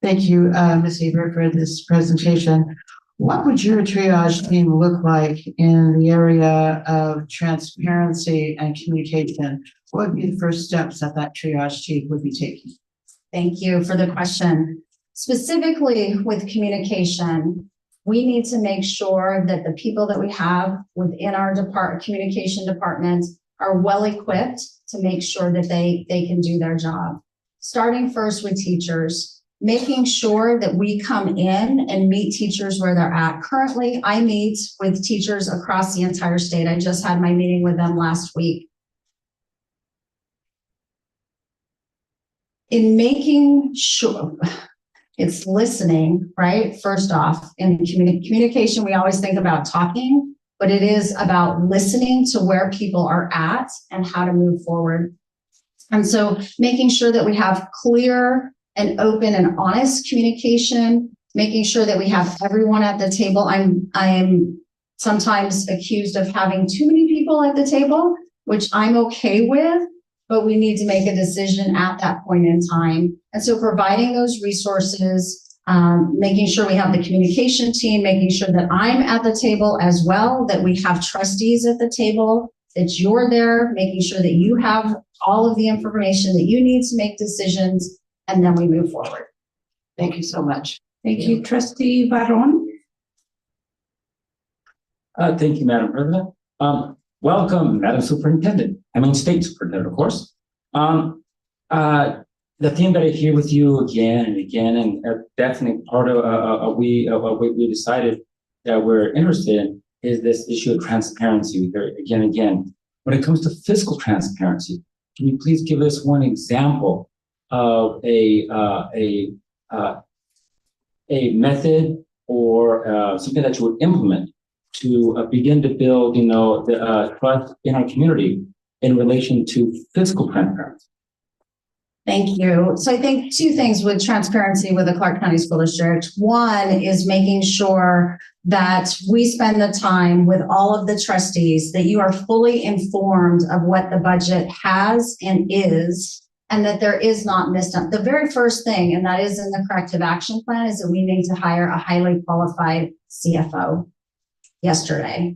Thank you, Ms. Ebert, for this presentation. What would your triage team look like in the area of transparency and communication? What would be the first steps that triage team would be taking? Thank you for the question. Specifically with communication, we need to make sure that the people that we have within our communication department are well equipped to make sure that they can do their job. Starting first with teachers, making sure that we come in and meet teachers where they're at. Currently, I meet with teachers across the entire state. I just had my meeting with them last week. In making sure, it's listening, right? First off, in communication, we always think about talking, but it is about listening to where people are at and how to move forward. And so making sure that we have clear and open and honest communication, making sure that we have everyone at the table. I am sometimes accused of having too many people at the table, which I'm okay with, but we need to make a decision at that point in time. And so providing those resources, making sure we have the communication team, making sure that I'm at the table as well, that we have trustees at the table, that you're there, making sure that you have all of the information that you need to make decisions, and then we move forward. Thank you so much. Thank you, Trustee Barron. Thank you, Madam President. Welcome, Madam Superintendent. State Superintendent, of course. The theme that I hear with you again and again, and definitely part of what we decided that we're interested in is this issue of transparency. We hear it again and again. When it comes to fiscal transparency, can you please give us one example of a method or something that you would implement to begin to build, the trust in our community in relation to fiscal transparency? Thank you. So I think two things with transparency with the Clark County School District. One is making sure that we spend the time with all of the trustees, that you are fully informed of what the budget has and is, and that there is not missed up. The very first thing, and that is in the corrective action plan, is that we need to hire a highly qualified CFO yesterday.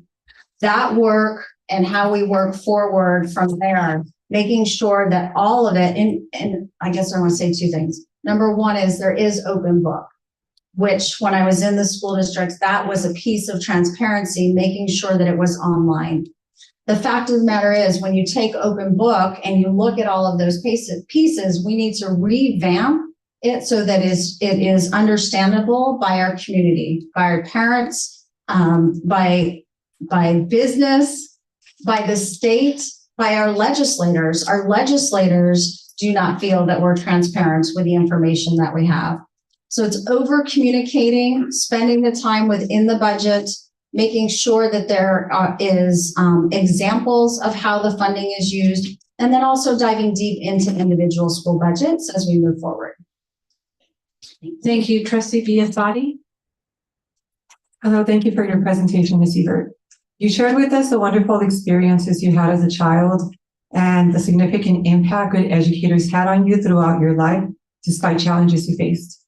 That work and how we work forward from there, making sure that all of it, and I guess I want to say two things. Number one is there is open book, which when I was in the school districts, that was a piece of transparency, making sure that it was online. The fact of the matter is, when you take open book and you look at all of those pieces, we need to revamp it so that it is understandable by our community, by our parents, by business, by the state, by our legislators. Our legislators do not feel that we're transparent with the information that we have. So it's over communicating, spending the time within the budget, making sure that there is examples of how the funding is used, and then also diving deep into individual school budgets as we move forward. Thank you, Trustee Biasotti. Hello, thank you for your presentation, Ms. Ebert. You shared with us the wonderful experiences you had as a child and the significant impact good educators had on you throughout your life, despite challenges you faced.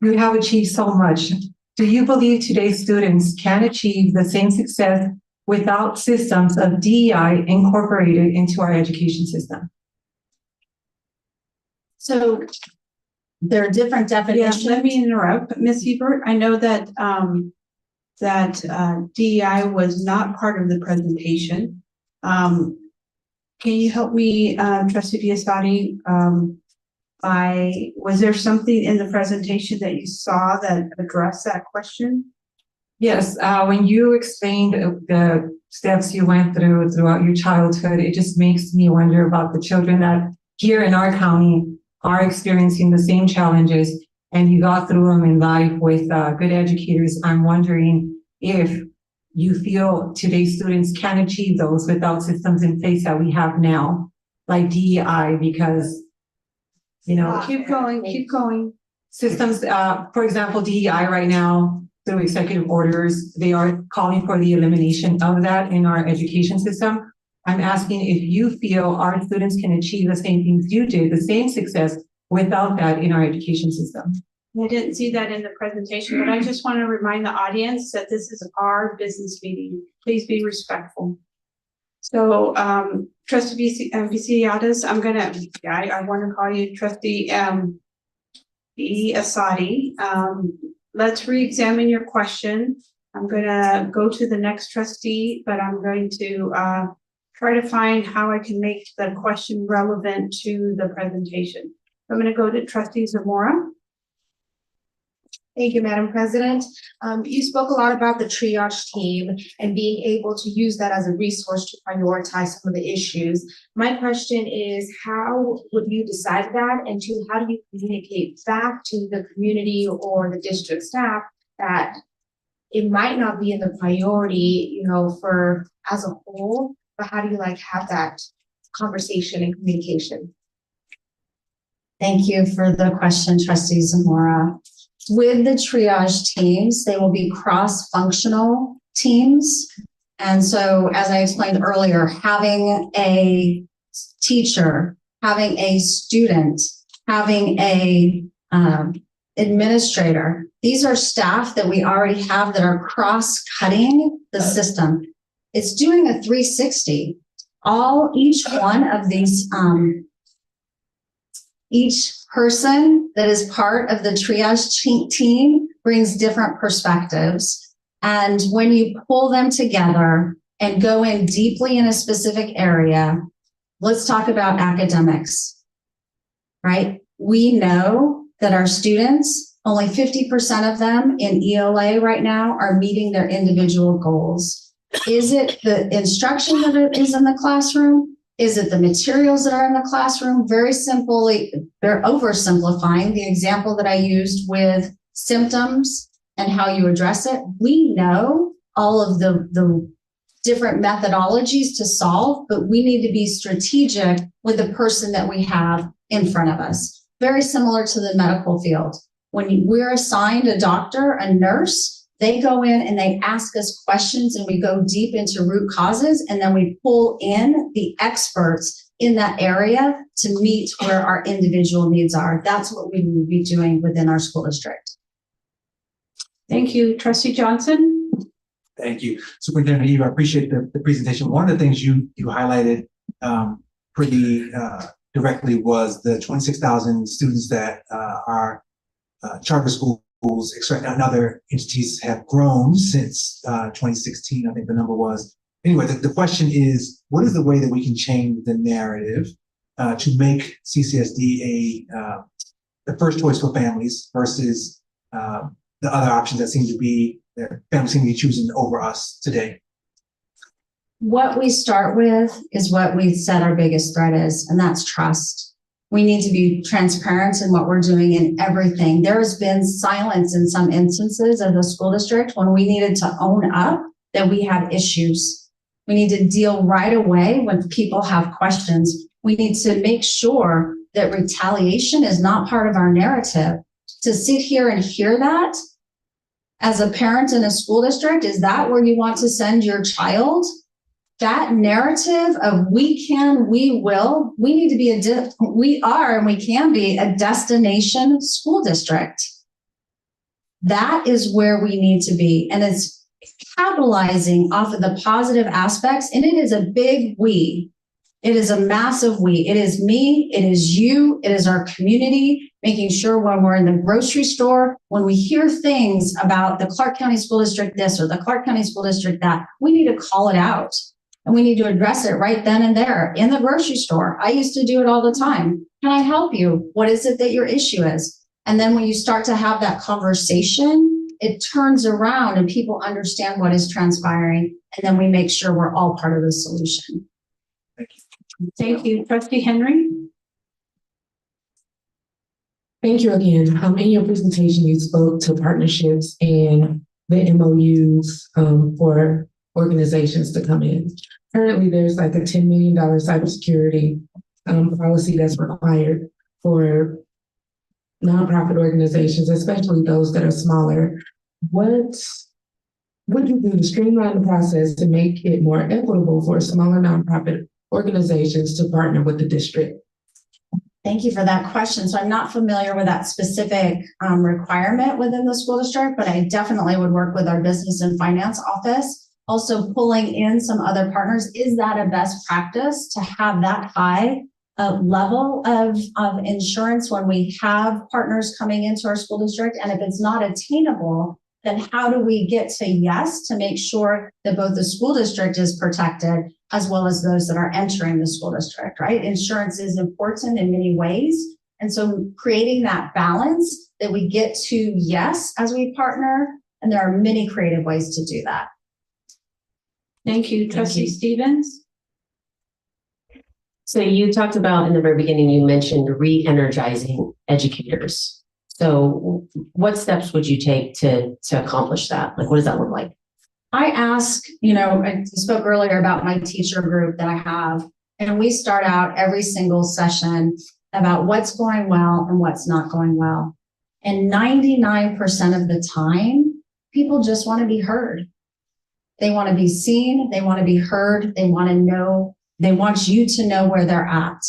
You have achieved so much. Do you believe today's students can achieve the same success without systems of DEI incorporated into our education system? So there are different definitions. Yeah, let me interrupt, Ms. Ebert. I know that DEI was not part of the presentation. Can you help me, Trustee Biasotti? Was there something in the presentation that you saw that addressed that question? Yes, when you explained the steps you went through throughout your childhood, it just makes me wonder about the children that here in our county are experiencing the same challenges, and you got through them in life with good educators. I'm wondering if you feel today's students can achieve those without systems in place that we have now, like DEI, because keep going. Systems, for example, DEI right now, through executive orders, they are calling for the elimination of that in our education system. I'm asking if you feel our students can achieve the same things you did, the same success without that in our education system. I didn't see that in the presentation, but I just want to remind the audience that this is our business meeting. Please be respectful. So, Trustee Biasotti, I want to call you Trustee Biasotti. Let's re-examine your question. I'm going to go to the next trustee, but I'm going to try to find how I can make the question relevant to the presentation. I'm going to go to Trustee Zamora. Thank you, Madam President. You spoke a lot about the triage team and being able to use that as a resource to prioritize some of the issues. My question is, how would you decide that? And two, how do you communicate back to the community or the district staff that it might not be in the priority, for as a whole, but how do you have that conversation and communication? Thank you for the question, Trustee Zamora. With the triage teams, they will be cross-functional teams. And so, as I explained earlier, having a teacher, having a student, having a administrator, these are staff that we already have that are cross-cutting the system. It's doing a 360. Each one of these, each person that is part of the triage team brings different perspectives. And when you pull them together and go in deeply in a specific area, let's talk about academics, right? We know that our students Only 50% of them in ELA right now are meeting their individual goals. Is it the instruction that is in the classroom? Is it the materials that are in the classroom? Very simply, they're oversimplifying the example that I used with symptoms and how you address it. We know all of the different methodologies to solve, but we need to be strategic with the person that we have in front of us. Very similar to the medical field. When we're assigned a doctor, a nurse, they go in and they ask us questions and we go deep into root causes, and then we pull in the experts in that area to meet where our individual needs are. That's what we will be doing within our school district. Thank you. Trustee Johnson? Thank you. Superintendent Eve, I appreciate the presentation. One of the things you highlighted pretty directly was the 26,000 students that our charter schools and other entities have grown since 2016, I think the number was. Anyway, the question is, what is the way that we can change the narrative to make CCSD the first choice for families versus the other options that families seem to be choosing over us today? What we start with is what we said our biggest threat is, and that's trust. We need to be transparent in what we're doing in everything. There has been silence in some instances of the school district when we needed to own up that we had issues. We need to deal right away when people have questions. We need to make sure that retaliation is not part of our narrative. To sit here and hear that as a parent in a school district, is that where you want to send your child? That narrative of we can, we will, we need to be we are and we can be a destination school district. That is where we need to be. And it's capitalizing off of the positive aspects. And it is a big we. It is a massive we. It is me. It is you. It is our community, making sure when we're in the grocery store, when we hear things about the Clark County School District this or the Clark County School District that, we need to call it out. And we need to address it right then and there in the grocery store. I used to do it all the time. Can I help you? What is it that your issue is? And then when you start to have that conversation, it turns around and people understand what is transpiring. And then we make sure we're all part of the solution. Thank you. Trustee Henry? Thank you again. In your presentation, you spoke to partnerships and the MOUs for organizations to come in. Currently, there's like a $10 million cybersecurity policy that's required for nonprofit organizations, especially those that are smaller. What would you do to streamline the process to make it more equitable for smaller nonprofit organizations to partner with the district? Thank you for that question. So I'm not familiar with that specific requirement within the school district, but I definitely would work with our business and finance office. Also pulling in some other partners. Is that a best practice to have that high level of insurance when we have partners coming into our school district? And if it's not attainable, then how do we get to yes to make sure that both the school district is protected as well as those that are entering the school district, right? Insurance is important in many ways. And so creating that balance that we get to yes as we partner, and there are many creative ways to do that. Thank you. Trustee Stevens? So you talked about in the very beginning, you mentioned re-energizing educators. So what steps would you take to accomplish that? Like, what does that look like? I ask, I spoke earlier about my teacher group that I have, and we start out every single session about what's going well and what's not going well. And 99% of the time, people just want to be heard. They want to be seen. They want to be heard. They want to know. They want you to know where they're at.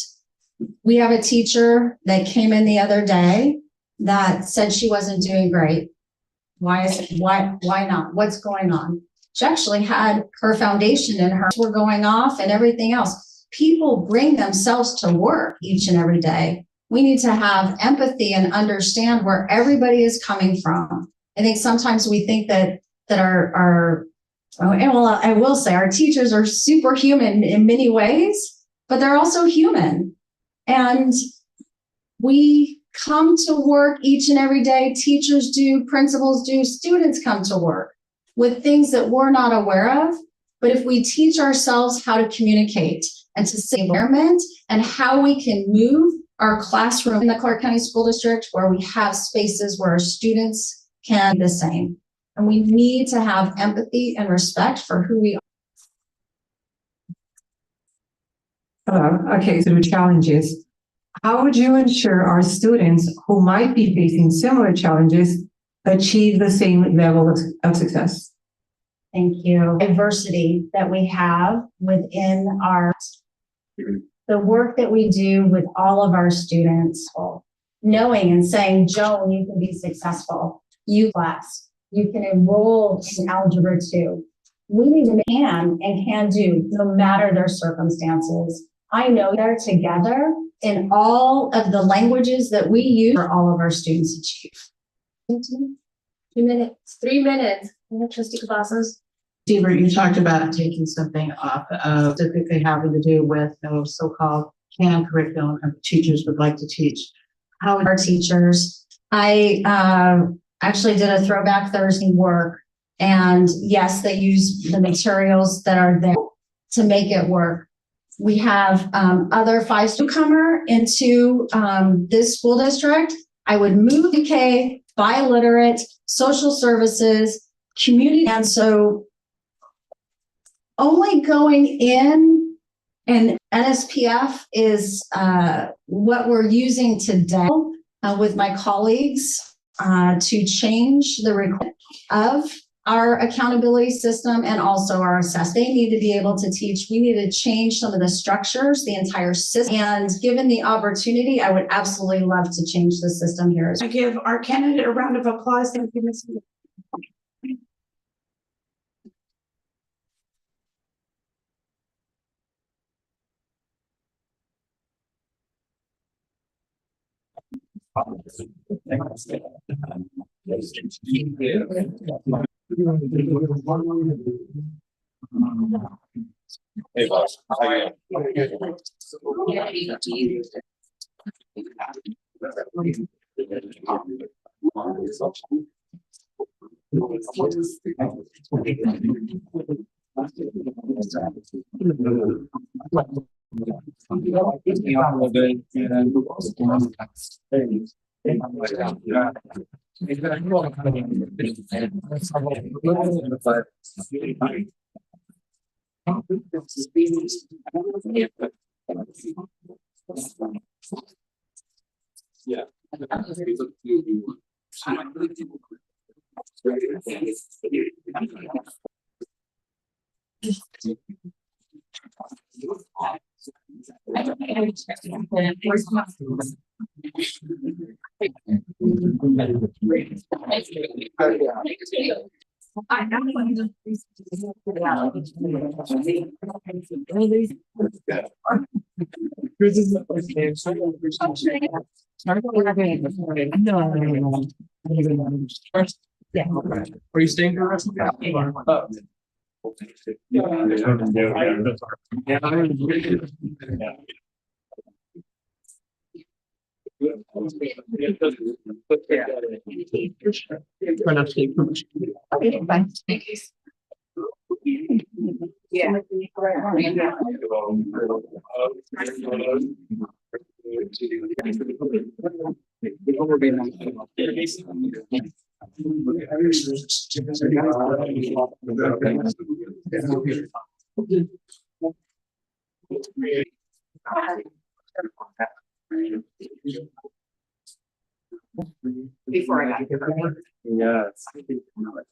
We have a teacher that came in the other day that said she wasn't doing great. Why not? What's going on? She actually had her foundation and her were going off and everything else. People bring themselves to work each and every day. We need to have empathy and understand where everybody is coming from. I think sometimes we think that I will say our teachers are superhuman in many ways, but they're also human. And We come to work each and every day. Teachers do, principals do, students come to work with things that we're not aware of. But if we teach ourselves how to communicate and to see environment and how we can move our classroom in the Clark County School District where we have spaces where our students can be the same. And we need to have empathy and respect for who we are. Okay, so the challenges. How would you ensure our students who might be facing similar challenges achieve the same level of success? Thank you. Diversity that we have within the work that we do with all of our students, knowing and saying, Joan, you can be successful. You class, you can enroll in Algebra 2. We need to can do no matter their circumstances. I know they're together in all of the languages that we use for all of our students to achieve. 2 minutes, 3 minutes. Trustee Cavazos. Steve, you talked about taking something off of specifically having to do with the so-called CAN curriculum and teachers would like to teach. How our teachers, I actually did a throwback Thursday work, and yes, they use the materials that are there to make it work. We have other 5 newcomer into this school district. I would move UK, biliterate, social services, community, and so only going in and NSPF is what we're using today with my colleagues to change the requirement of our accountability system and also our assessment. They need to be able to teach. We need to change some of the structures, the entire system. And given the opportunity, I would absolutely love to change the system here. I give our candidate a round of applause. Thank you, Ms. Hey, boss. Yeah. Yeah. Are you staying for the rest of the day? Before I got here. Yes.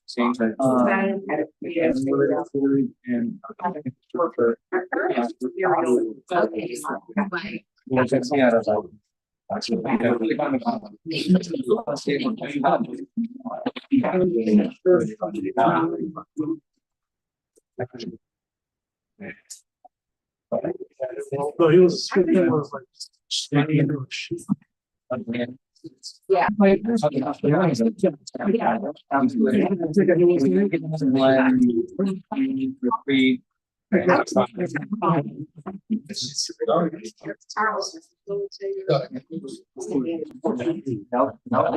Change that. So he was like standing in the Yeah. Yeah,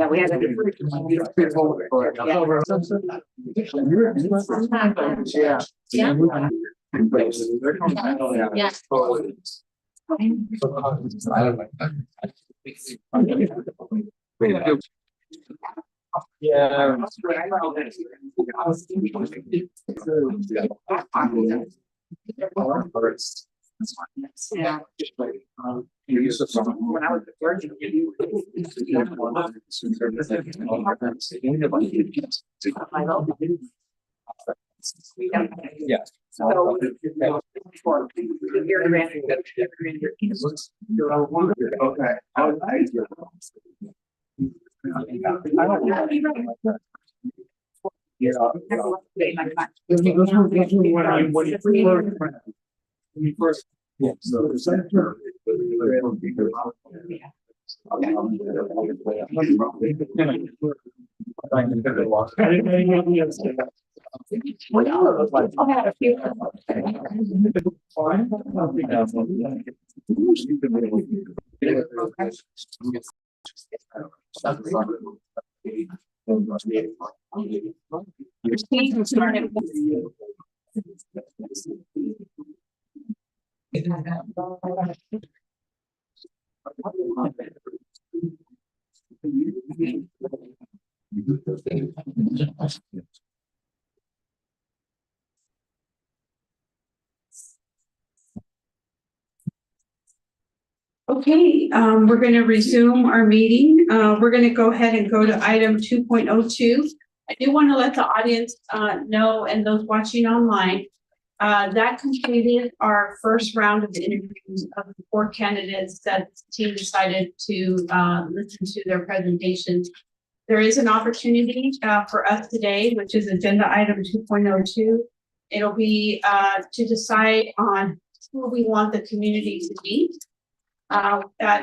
we had Yeah. Yeah. When I was a virgin, yeah. So. Yeah. So the center. Okay, we're going to resume our meeting. We're going to go ahead and go to item 2.02. I do want to let the audience know, and those watching online, that completed our first round of interviews of the 4 candidates that the team decided to listen to their presentations. There is an opportunity for us today, which is agenda item 2.02. It'll be to decide on who we want the community to be.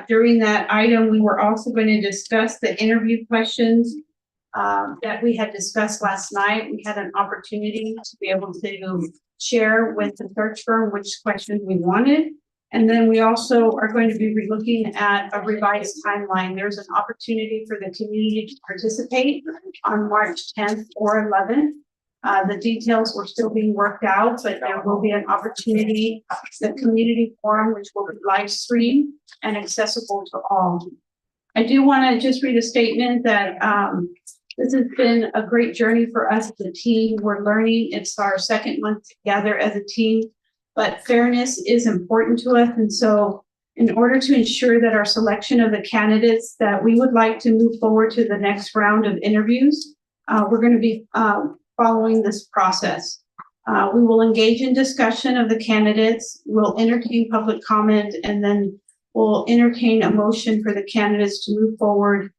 During that item, we were also going to discuss the interview questions that we had discussed last night. We had an opportunity to be able to share with the search firm which questions we wanted. And then we also are going to be looking at a revised timeline. There's an opportunity for the community to participate on March 10th or 11th. The details were still being worked out, but there will be an opportunity, the community forum, which will be live streamed and accessible to all. I do want to just read a statement that this has been a great journey for us as a team. We're learning. It's our second month together as a team, but fairness is important to us. And so in order to ensure that our selection of the candidates that we would like to move forward to the next round of interviews, we're going to be following this process. We will engage in discussion of the candidates, we'll entertain public comment, and then we'll entertain a motion for the candidates to move forward.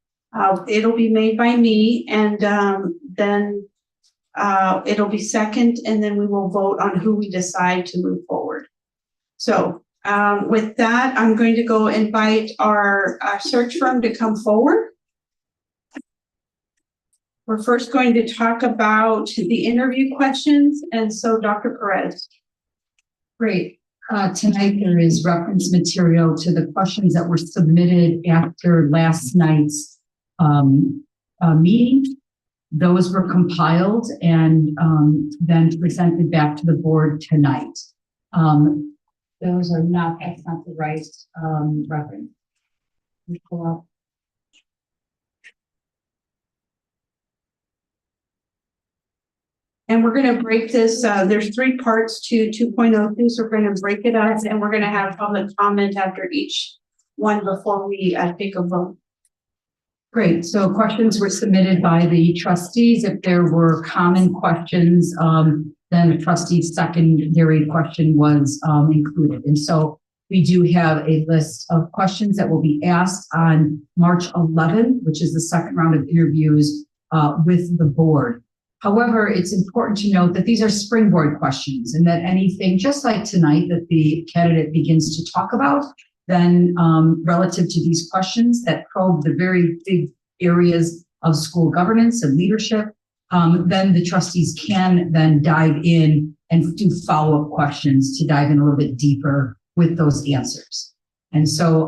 It'll be made by me, and then it'll be second, and then we will vote on who we decide to move forward. So with that, I'm going to go invite our search firm to come forward. We're first going to talk about the interview questions, and so Dr. Perez. Great. Tonight there is reference material to the questions that were submitted after last night's meeting. Those were compiled and then presented back to the board tonight. Those are not, that's not the right reference. Pull up. And we're going to break this. There's 3 parts to 2.02, so we're going to break it up, and we're going to have public comment after each one before we take a vote. Great. So questions were submitted by the trustees. If there were common questions, then the trustee's secondary question was included. And so we do have a list of questions that will be asked on March 11th, which is the second round of interviews with the board. However, it's important to note that these are springboard questions, and that anything, just like tonight, that the candidate begins to talk about, then relative to these questions that probe the very big areas of school governance and leadership, then the trustees can then dive in and do follow-up questions to dive in a little bit deeper with those answers. And so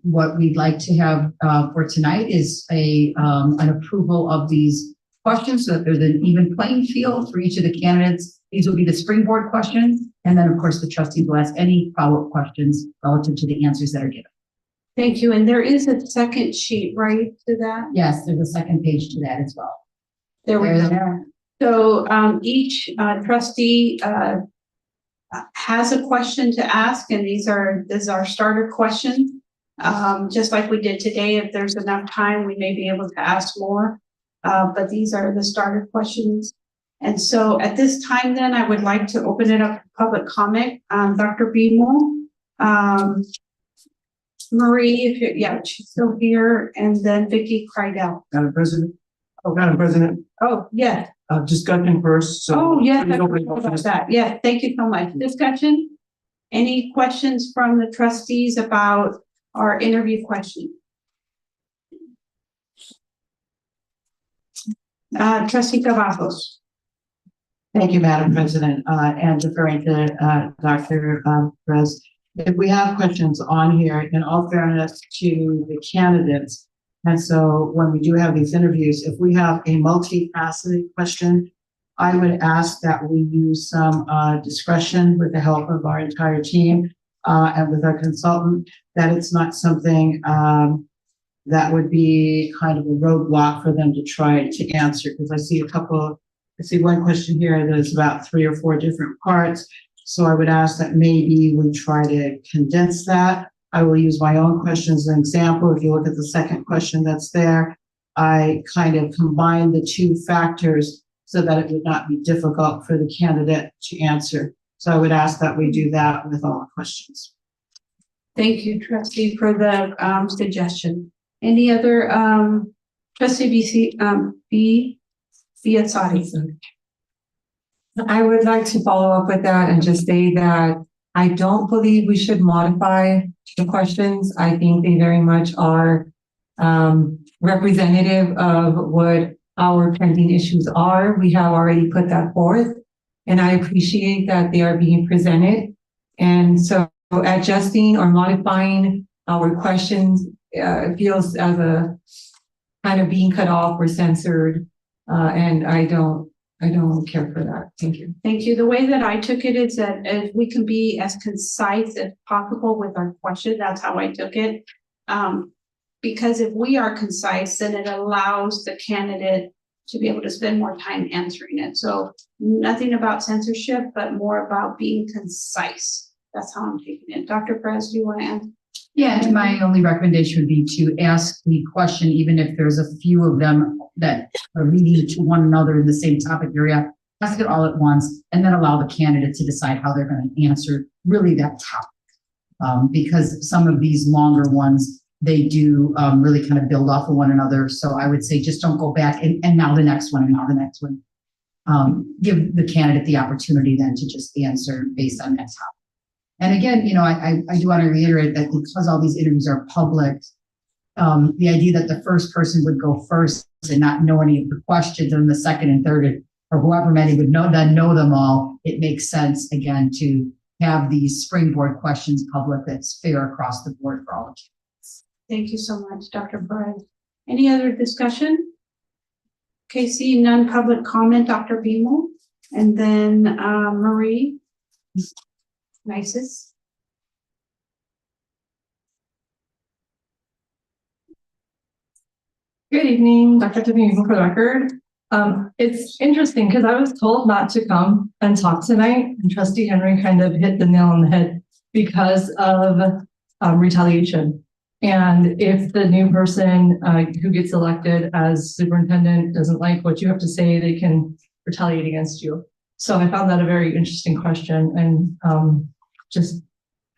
what we'd like to have for tonight is an approval of these questions so that there's an even playing field for each of the candidates. These will be the springboard questions. And then, of course, the trustees will ask any follow-up questions relative to the answers that are given. Thank you. And there is a second sheet, right, to that? Yes, there's a second page to that as well. There we There go. they are. So each trustee has a question to ask, and this is our starter question. Just like we did today, if there's enough time, we may be able to ask more. But these are the starter questions. And so at this time, then, I would like to open it up to public comment. Dr. Bimo, Marie, if you're, yeah, she's still here, and then Vicky Kreidel. Madam President. Oh, Madam President, Oh, yes. discussion first, so. Oh, yes, I please open it forgot up for about this. that. Yeah, thank you so much. Discussion? Any questions from the trustees about our interview question? Trustee Cavazos. Thank you, Madam President, and deferring to Dr. Perez. If we have questions on here, in all fairness to the candidates, and so when we do have these interviews, if we have a multifaceted question, I would ask that we use some discretion with the help of our entire team and with our consultant, that it's not something that would be kind of a roadblock for them to try to answer, because I see one question here that is about 3 or 4 different parts. So I would ask that maybe we try to condense that. I will use my own question as an example. If you look at the second question that's there, I kind of combine the 2 factors so that it would not be difficult for the candidate to answer. So I would ask that we do that with all the questions. Thank you, trustee, for the suggestion. Any other trustee Biassatti? I would like to follow up with that and just say that I don't believe we should modify the questions. I think they very much are representative of what our pending issues are. We have already put that forth, and I appreciate that they are being presented. And so adjusting or modifying our questions feels as a kind of being cut off or censored, and I don't care for that. Thank you. Thank you. The way that I took it is that if we can be as concise as possible with our question, that's how I took it. Because if we are concise, then it allows the candidate to be able to spend more time answering it. So nothing about censorship, but more about being concise. That's how I'm taking it. Dr. Perez, do you want to answer? Yeah, and my only recommendation would be to ask the question, even if there's a few of them that are leading to one another in the same topic area, ask it all at once, and then allow the candidate to decide how they're going to answer really that topic. Because some of these longer ones, they do really kind of build off of one another. So I would say just don't go back and now the next one and now the next one. Give the candidate the opportunity then to just answer based on that topic. And again, you know, I do want to reiterate that because all these interviews are public, the idea that the first person would go first and not know any of the questions, and the second and third, or whoever many would know them all, it makes sense, again, to have these springboard questions public that's fair across the board for all of you. Thank you so much, Dr. Perez. Any other discussion? Okay, seeing none, public comment, Dr. Bimo, and then Marie. Nices. Good evening, Dr. Tiffany, for the record. It's interesting because I was told not to come and talk tonight, and Trustee Henry kind of hit the nail on the head because of retaliation. And if the new person who gets elected as superintendent doesn't like what you have to say, they can retaliate against you. So I found that a very interesting question, and just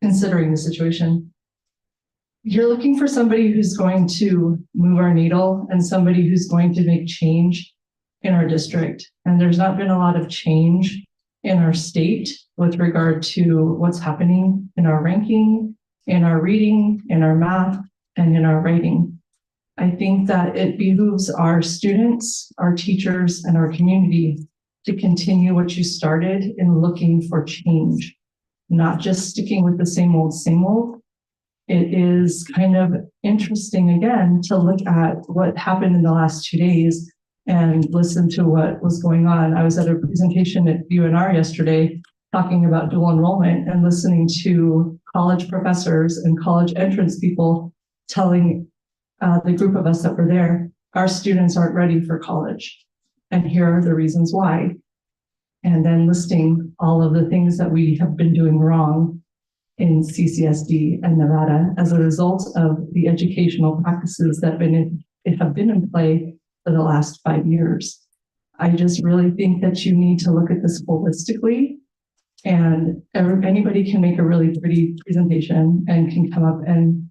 considering the situation. You're looking for somebody who's going to move our needle and somebody who's going to make change in our district. And there's not been a lot of change in our state with regard to what's happening in our ranking, in our reading, in our math, and in our writing. I think that it behooves our students, our teachers, and our community to continue what you started in looking for change, not just sticking with the same old, same old. It is kind of interesting again to look at what happened in the last 2 days and listen to what was going on. I was at a presentation at UNR yesterday talking about dual enrollment and listening to college professors and college entrance people telling the group of us that were there, our students aren't ready for college. And here are the reasons why. And then listing all of the things that we have been doing wrong in CCSD and Nevada as a result of the educational practices that have been in play for the last 5 years. I just really think that you need to look at this holistically, and anybody can make a really pretty presentation and can come up and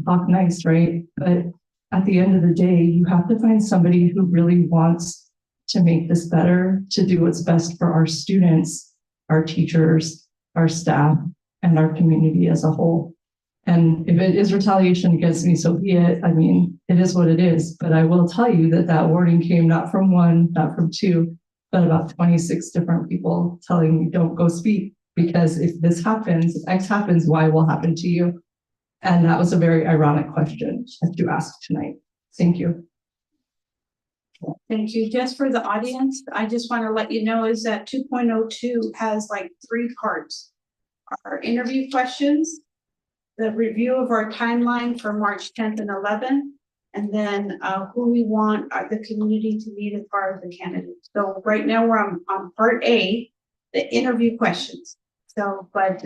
talk nice, right? But at the end of the day, you have to find somebody who really wants to make this better, to do what's best for our students, our teachers, our staff, and our community as a whole. And if it is retaliation against me, so be it. I mean, it is what it is. But I will tell you that that warning came not from one, not from two, but about 26 different people telling me, don't go speak, because if this happens, if X happens, Y will happen to you. And that was a very ironic question that you asked tonight. Thank you. Thank you. Just for the audience, I just want to let you know is that 2.02 has like 3 parts. Our interview questions, the review of our timeline for March 10th and 11th, and then who we want the community to meet as far as the candidates. So right now we're on part A, the interview questions. So, but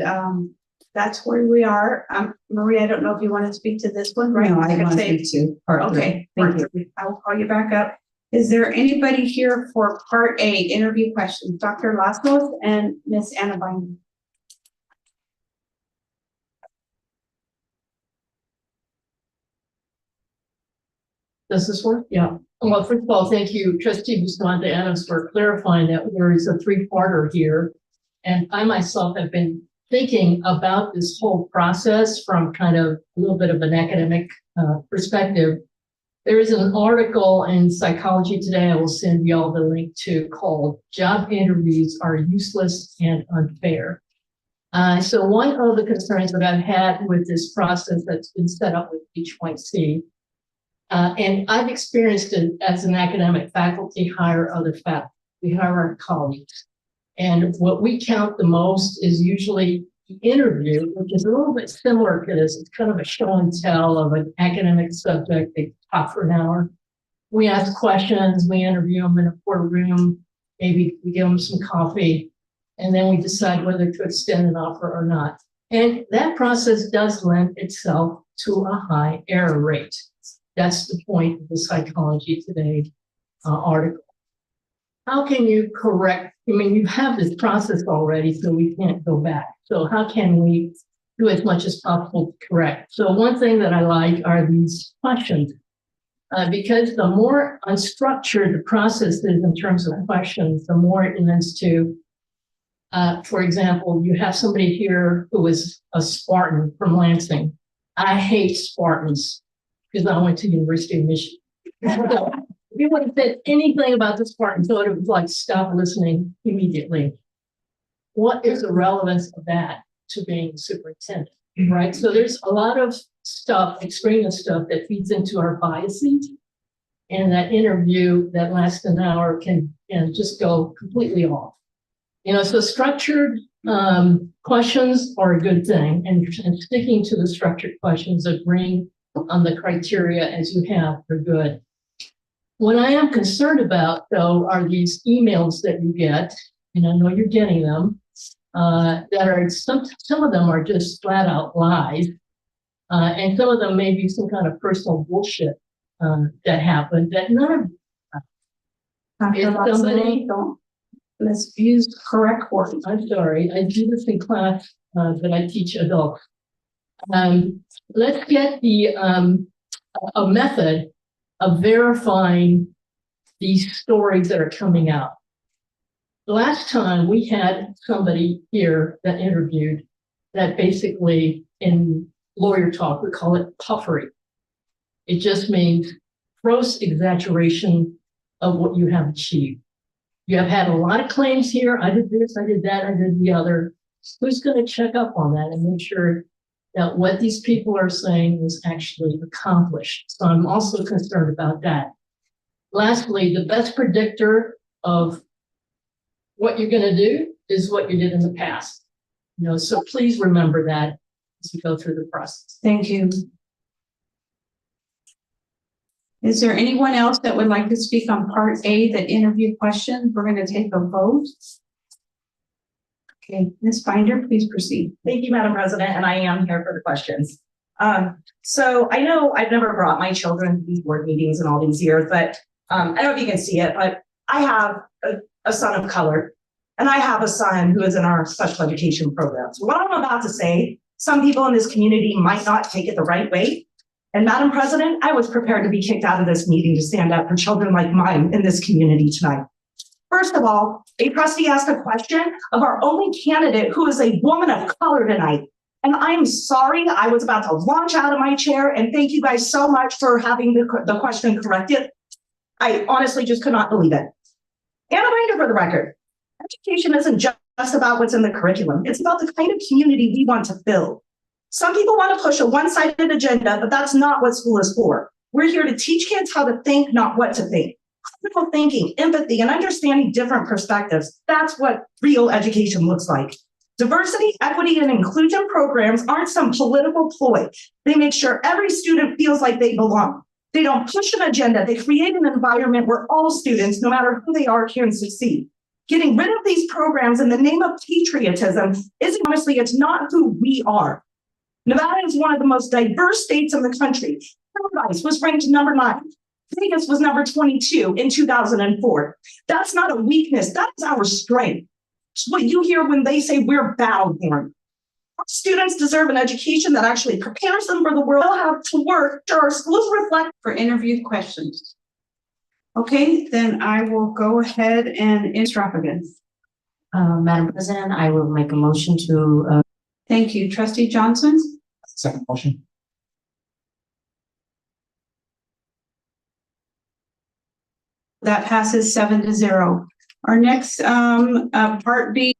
that's where we are. Marie, I don't know if you want to speak to this one, right? No, I want to speak to part Okay, three. Thank you. I will call you back up. Is there anybody here for part A, interview questions? Dr. Lascos and Miss Anna Bynum. Does this work? Yeah. Well, first of all, thank you, Trustee Bustamante Adams, for clarifying that there is a 3-parter here. And I myself have been thinking about this whole process from kind of a little bit of an academic perspective. There is an article in Psychology Today I will send you all the link to, called "Job Interviews Are Useless and Unfair." So one of the concerns that I've had with this process that's been set up with HYC, and I've experienced it as an academic faculty, hire other faculty. We hire our colleagues. And what we count the most is usually the interview, which is a little bit similar to this. It's kind of a show and tell of an academic subject. They talk for an hour. We ask questions, we interview them in a courtroom, maybe we give them some coffee, and then we decide whether to extend an offer or not. And that process does lend itself to a high error rate. That's the point of the Psychology Today article. How can you correct? I mean, you have this process already, so we can't go back. So how can we do as much as possible to correct? So one thing that I like are these questions, because the more unstructured the process is in terms of questions, the more it lends to, for example, you have somebody here who is a Spartan from Lansing. I hate Spartans because I went to University of Michigan. If you would have said anything about the Spartans, so it was like, stop listening immediately. What is the relevance of that to being superintendent, right? So there's a lot of stuff, extraneous stuff that feeds into our biases. And that interview that lasts an hour can just go completely off. You know, so structured questions are a good thing, and sticking to the structured questions, agreeing on the criteria as you have are good. What I am concerned about, though, are these emails that you get, and I know you're getting them, that are, some of them are just flat out lies, and some of them may be some kind of personal bullshit that happened that none of somebody. Let's use correct words. I'm sorry, I do this in class, but I teach adults. Let's get a method of verifying these stories that are coming out. Last time we had somebody here that interviewed that basically, in lawyer talk, we call it puffery. It just means gross exaggeration of what you have achieved. You have had a lot of claims here. I did this, I did that, I did the other. Who's going to check up on that and make sure that what these people are saying is actually accomplished? So I'm also concerned about that. Lastly, the best predictor of what you're going to do is what you did in the past. So please remember that as we go through the process. Thank you. Is there anyone else that would like to speak on part A, the interview questions? We're going to take a vote. Okay, Ms. Binder, please proceed. Thank you, Madam President, and I am here for the questions. So I know I've never brought my children to these board meetings in all these years, but I don't know if you can see it, but I have a son of color, and I have a son who is in our special education program. So what I'm about to say, some people in this community might not take it the right way. And Madam President, I was prepared to be kicked out of this meeting to stand up for children like mine in this community tonight. First of all, a trustee asked a question of our only candidate who is a woman of color tonight. And I am sorry, I was about to launch out of my chair, and thank you guys so much for having the question corrected. I honestly just could not believe it. And a reminder for the record, education isn't just about what's in the curriculum. It's about the kind of community we want to build. Some people want to push a one-sided agenda, but that's not what school is for. We're here to teach kids how to think, not what to think. Critical thinking, empathy, and understanding different perspectives. That's what real education looks like. Diversity, equity, and inclusion programs aren't some political ploy. They make sure every student feels like they belong. They don't push an agenda. They create an environment where all students, no matter who they are, can succeed. Getting rid of these programs in the name of patriotism isn't, honestly, it's not who we are. Nevada is one of the most diverse states in the country. Paradise was ranked number 9. Vegas was number 22 in 2004. That's not a weakness. That is our strength. It's what you hear when they say we're battle-born. Our students deserve an education that actually prepares them for the world. They'll have to work to our schools reflect. For interview questions. Okay, then I will go ahead and interrupt again. Madam President, I will make a motion to. Thank you. Trustee Johnson? Second motion. That passes 7-0. Our next part B.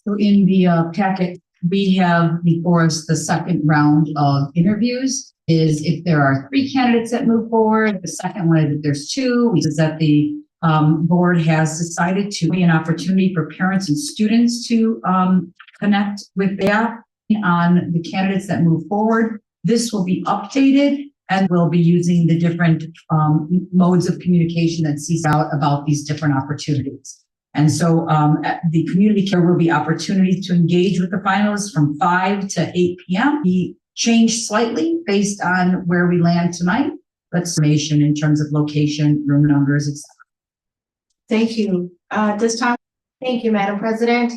So in the packet, we have before us the second round of interviews. Is if there are 3 candidates that move forward, the second one, if there's 2, is that the board has decided to be an opportunity for parents and students to connect with staff on the candidates that move forward. This will be updated and we'll be using the different modes of communication that sees out about these different opportunities. And so at the community care will be opportunities to engage with the finalists from 5 to 8 p.m. We changed slightly based on where we land tonight, but information in terms of location, room numbers, etc. Thank you. This time. Thank you, Madam President.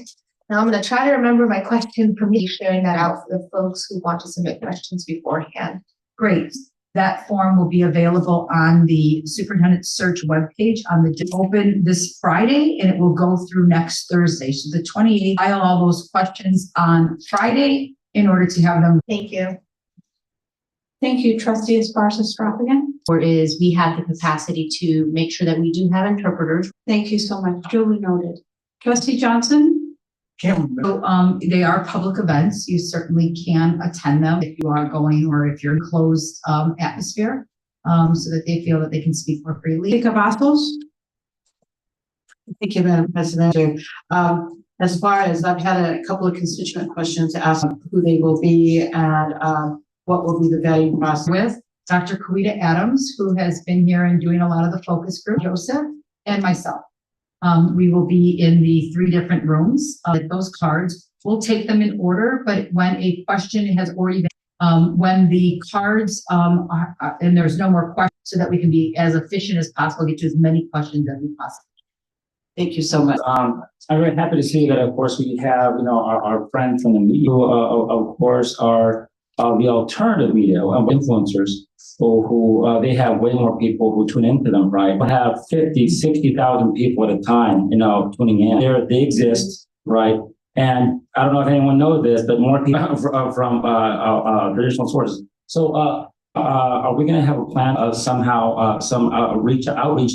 Now I'm going to try to remember my question for me, sharing that out for the folks who want to submit questions beforehand. Great. That form will be available on the superintendent search webpage on the open this Friday, and it will go through next Thursday. So the 28th, file all those questions on Friday in order to have them. Thank you. Thank you, Trustee Esparza-Strophagan. Or is we have the capacity to make sure that we do have interpreters. Thank you so much. Duly noted. Trustee Johnson? Can't remember. So they are public events. You certainly can attend them if you are going or if you're in closed atmosphere, so that they feel that they can speak more freely. Cavazos? Thank you, Madam President. As far as I've had a couple of constituent questions to ask who they will be and what will be the vetting process. With Dr. Kawita Adams, who has been here and doing a lot of the focus group, Joseph, and myself. We will be in the 3 different rooms. Those cards, we'll take them in order, but when a question has already been, when the cards are, and there's no more questions, so that we can be as efficient as possible, get to as many questions as we possibly. Thank you so much. I'm very happy to see that, of course, we have, our friends from the media, who, of course, are the alternative media influencers. Who they have way more people who tune into them, right? We have 50, 60,000 people at a time, tuning in. They exist, right? And I don't know if anyone knows this, but more people from traditional sources. So Are we gonna have a plan of somehow, some outreach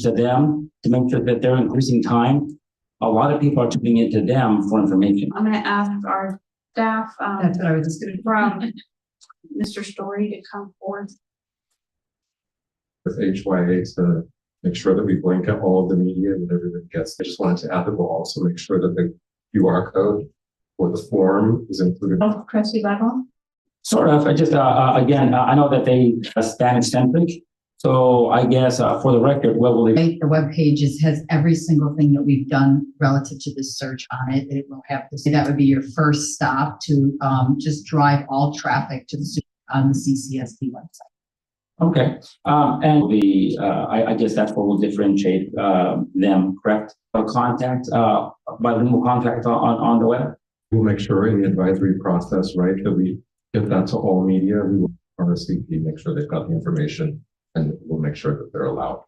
to them to make sure that they're increasing time? A lot of people are tuning into them for information. I'm gonna ask our staff, That's what I was just gonna. from Mr. Story to come forth. With HYA to make sure that we link up all of the media and everyone gets. I just wanted to add that we'll also make sure that the QR code for the form is included. Oh, Trustee Bidwell? Sort of, I just, again, I know that they Spanish centric. So I guess, for the record, what will they? The webpage has every single thing that we've done relative to this search on it. It will have to say that would be your first stop to just drive all traffic to the on the CCSD website. Okay, and I guess that's what will differentiate, them, correct? Contact, bilingual contact on the web? We'll make sure in the advisory process, right, that we give that to all media. We will RSVP, make sure they've got the information, and we'll make sure that they're allowed.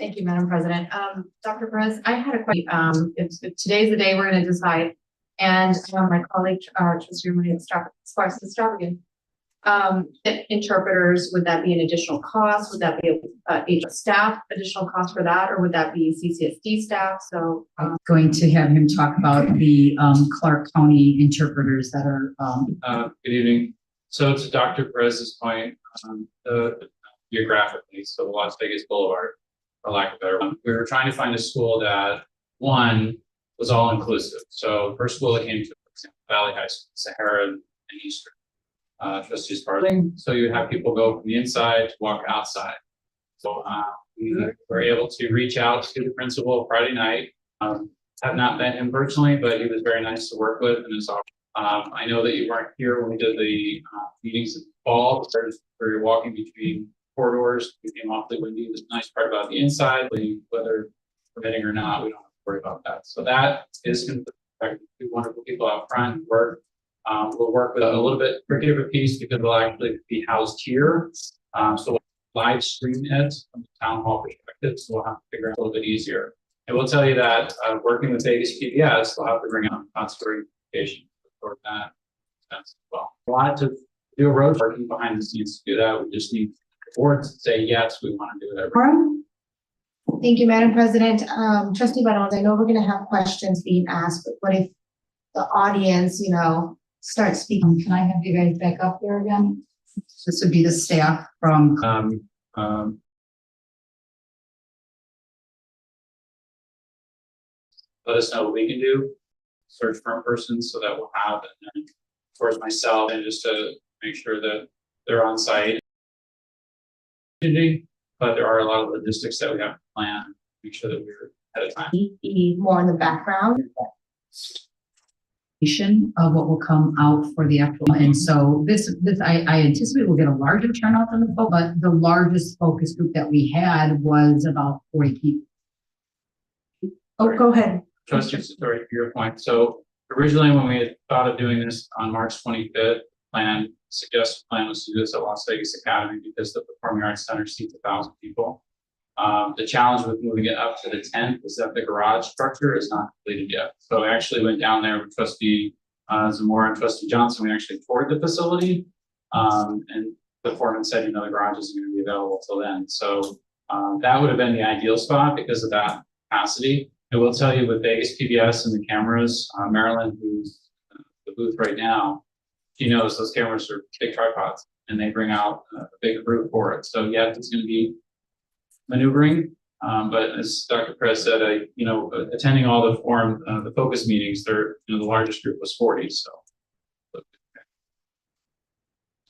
Thank you, Madam President. Dr. Perez, I had a question. If today's the day we're going to decide, and my colleague, Trustee Maria Extravagant, interpreters, would that be an additional cost? Would that be a staff additional cost for that, or would that be CCSD staff? So I'm going to have him talk about the Clark County interpreters that are. Good evening. So to Dr. Perez's point, geographically, so Las Vegas Boulevard, for lack of a better one, we were trying to find a school that, one, was all inclusive. So first school that came to, for example, Valley High School, Sahara and Eastern. Trustees Parling. So you would have people go from the inside to walk outside. So we were able to reach out to the principal Friday night. Have not met him personally, but he was very nice to work with, and is I know that you weren't here when we did the meetings in the fall. We were walking between corridors. It became awfully windy. The nice part about the inside, whether permitting or not, we don't have to worry about that. So that is two wonderful people out front work. We'll work with a little bit tricky of a piece because we'll actually be housed here. So we'll live stream it from the town hall perspective. So we'll have to figure out a little bit easier. And we'll tell you that working with Vegas PBS, we'll have to bring out consular communication for that as well. We wanted to do a road working behind the scenes to do that. We just need the board to say, yes, we want to do it. thank you, Madam President. Trustee Bidwell, I know we're going to have questions being asked, but what if the audience, start speaking? Can I have you guys back up there again? This would be the staff from. Let us know what we can do. Search for a person so that we'll have, and then of course myself, and just to make sure that they're on site. But there are a lot of logistics that we have to plan, make sure that we're ahead of time. Be more in the background. Of what will come out for the actual, and so this I anticipate we'll get a larger turnout than the vote, but the largest focus group that we had was about 40 people. Oh, go ahead. Trustee Satori, to your point. So originally, when we had thought of doing this on March 25th, suggested plan was to do this at Las Vegas Academy because the Performing Arts Center seats 1,000 people. The challenge with moving it up to the 10th is that the garage structure is not completed yet. So I actually went down there with Trustee Zamora and Trustee Johnson. We actually toured the facility, and the foreman said, the garage isn't going to be available till then. So that would have been the ideal spot because of that capacity. I will tell you with Vegas PBS and the cameras, Marilyn, who's the booth right now, she knows those cameras are big tripods and they bring out a big group for it. So yeah, it's going to be maneuvering, but as Dr. Perez said, attending all the the focus meetings, the largest group was 40. So,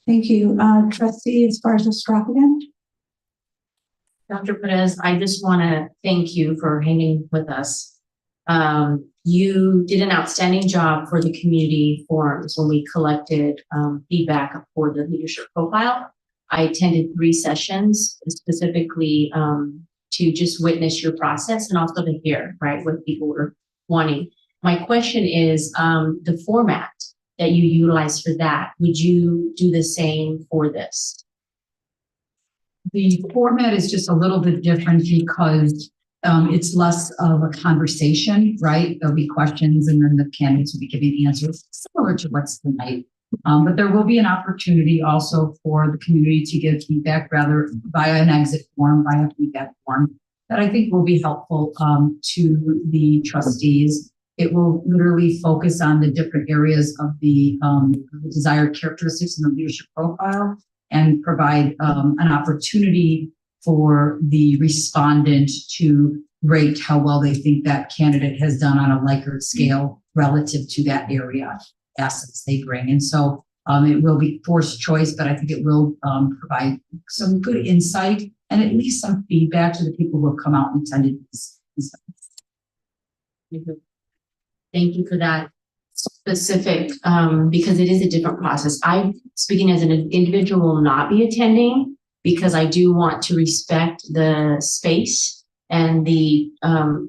Thank you, Trustee. As far as Extravagant, Dr. Perez, I just want to thank you for hanging with us. You did an outstanding job for the community forums when we collected feedback for the leadership profile. I attended 3 sessions specifically to just witness your process and also to hear, right, what people were wanting. My question is the format that you utilize for that, would you do the same for this? The format is just a little bit different because it's less of a conversation, right? There'll be questions and then the candidates will be giving answers similar to what's tonight. But there will be an opportunity also for the community to give feedback rather via an exit form, via feedback form that I think will be helpful to the trustees. It will literally focus on the different areas of the desired characteristics in the leadership profile and provide an opportunity for the respondent to rate how well they think that candidate has done on a Likert scale relative to that area assets they bring. And so it will be forced choice, but I think it will provide some good insight and at least some feedback to the people who have come out and attended these. Thank you for that specific, because it is a different process. I, speaking as an individual, will not be attending because I do want to respect the space and the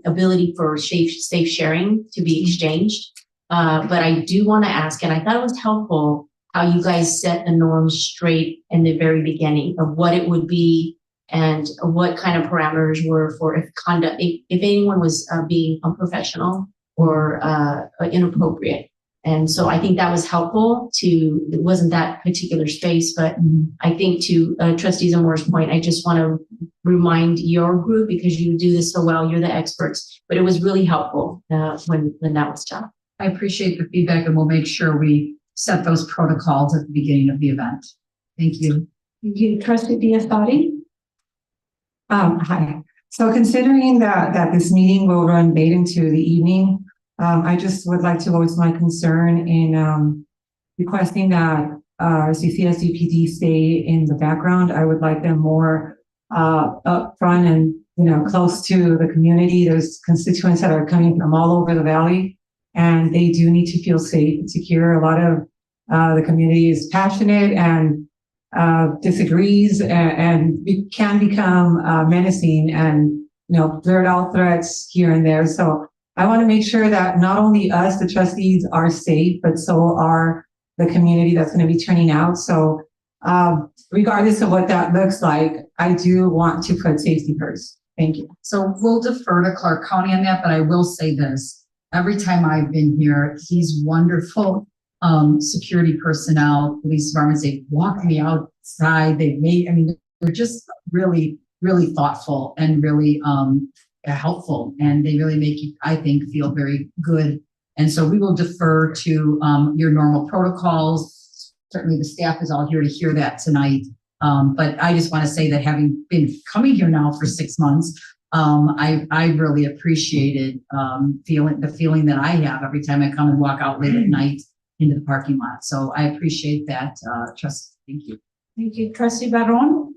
ability for safe sharing to be exchanged. But I do want to ask, and I thought it was helpful how you guys set the norms straight in the very beginning of what it would be and what kind of parameters were for if conduct, if anyone was being unprofessional or inappropriate. And so I think that was helpful it wasn't that particular space, but I think to Trustee Zamore's point, I just want to remind your group, because you do this so well, you're the experts, but it was really helpful when that was done. I appreciate the feedback and we'll make sure we set those protocols at the beginning of the event. Thank you. Thank you. Trustee Diaz-Paddy? Hi. So considering that this meeting will run late into the evening, I just would like to voice my concern in requesting that our CCSD PD stay in the background. I would like them more up front and close to the community. There's constituents that are coming from all over the valley, and they do need to feel safe and secure. A lot of the community is passionate and disagrees and can become menacing and blurt out threats here and there. So I want to make sure that not only us, the trustees, are safe, but so are the community that's going to be turning out. So regardless of what that looks like, I do want to put safety first. Thank you. So we'll defer to Clark County on that, but I will say this. Every time I've been here, these wonderful security personnel, police departments, they walk me outside. They're just really, really thoughtful and really helpful. And they really make you, I think, feel very good. And so we will defer to your normal protocols. Certainly the staff is all here to hear that tonight. But I just want to say that having been coming here now for 6 months, I really appreciated the feeling that I have every time I come and walk out late at night into the parking lot. So I appreciate that, Trustee. Thank you. Thank you. Trustee Barron?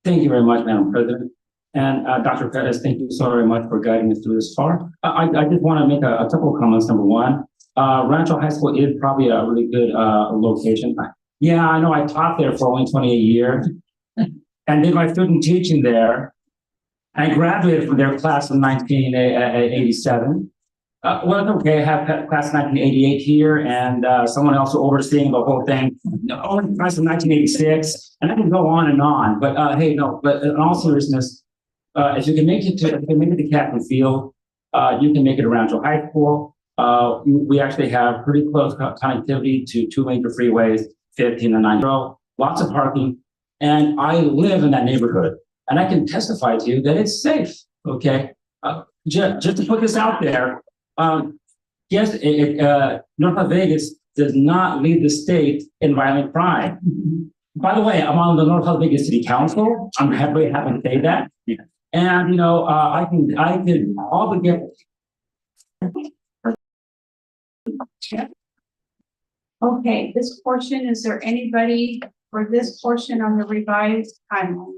Thank you very much, Madam President. And Dr. Perez, thank you so very much for guiding us through this far. I just want to make a couple of comments. Number one, Rancho High School is probably a really good location. Yeah, I know I taught there for only 28 years and did my student teaching there. I graduated from their class in 1987. Well, it's okay. I have class 1988 here and someone else overseeing the whole thing. Only class of 1986, and I can go on and on. But hey, no. But in all seriousness, if you can make it to Captain Field, you can make it around to high school. We actually have pretty close connectivity to 2 major freeways, 15 and 90. Lots of parking, and I live in that neighborhood, and I can testify to you that it's safe. Okay, just to put this out there. Yes, North Vegas does not lead the state in violent crime. By the way, I'm on the North Vegas City Council. I'm happy to say that. And I can obligate. Okay, this portion, is there anybody for this portion on the revised timeline?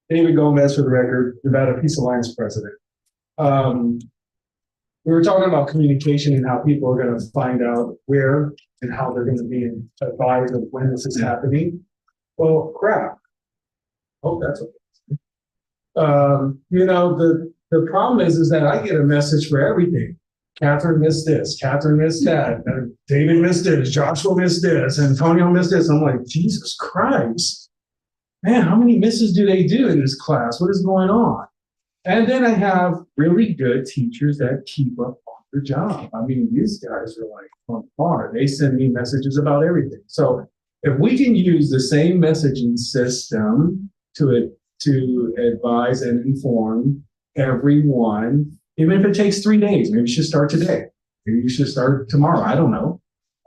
David Gomez for the record, Nevada Peace Alliance president. We were talking about communication and how people are going to find out where and how they're going to be advised of when this is happening. Well, crap. Hope that's okay. The problem is that I get a message for everything. Catherine missed this, Catherine missed that, David missed this, Joshua missed this, Antonio missed this. I'm like, Jesus Christ. Man, how many misses do they do in this class? What is going on? And then I have really good teachers that keep up on the job. I mean, these guys are like on par. They send me messages about everything. So if we can use the same messaging system to advise and inform everyone, even if it takes 3 days, maybe you should start today. Maybe you should start tomorrow. I don't know.